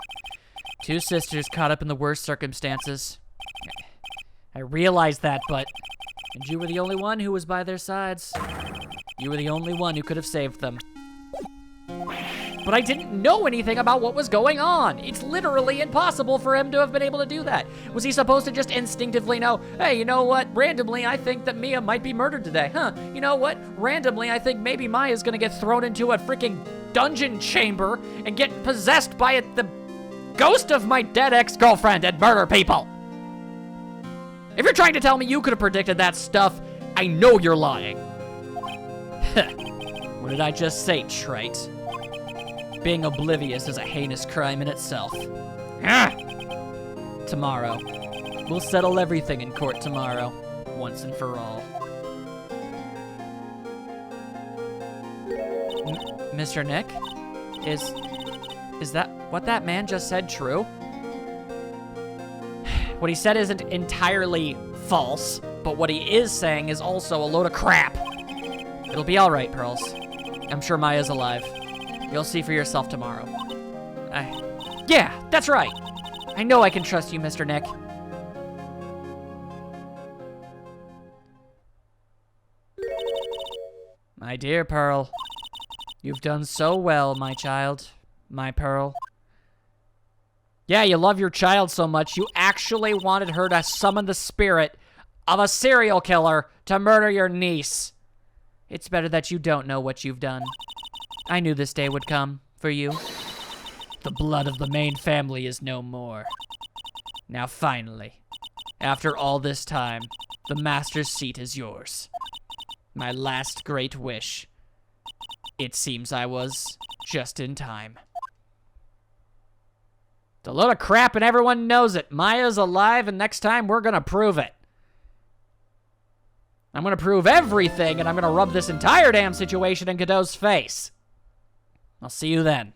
Two sisters caught up in the worst circumstances. I realized that, but... And you were the only one who was by their sides. You were the only one who could have saved them. But I didn't know anything about what was going on. It's literally impossible for him to have been able to do that. Was he supposed to just instinctively know, hey, you know what? Randomly, I think that Mia might be murdered today. Huh, you know what? Randomly, I think maybe Maya's gonna get thrown into a freaking dungeon chamber and get possessed by the ghost of my dead ex-girlfriend and murder people. If you're trying to tell me you could have predicted that stuff, I know you're lying. What did I just say, trite? Being oblivious is a heinous crime in itself. Tomorrow. We'll settle everything in court tomorrow, once and for all. Mr. Nick? Is that what that man just said true? What he said isn't entirely false, but what he is saying is also a load of crap. It'll be all right, Pearls. I'm sure Maya's alive. You'll see for yourself tomorrow. Yeah, that's right. I know I can trust you, Mr. Nick. My dear Pearl, you've done so well, my child, my Pearl. Yeah, you love your child so much, you actually wanted her to summon the spirit of a serial killer to murder your niece. It's better that you don't know what you've done. I knew this day would come, for you. The blood of the main family is no more. Now finally, after all this time, the master's seat is yours. My last great wish. It seems I was just in time. It's a load of crap and everyone knows it. Maya's alive and next time we're gonna prove it. I'm gonna prove everything and I'm gonna rub this entire damn situation in Godot's face. I'll see you then.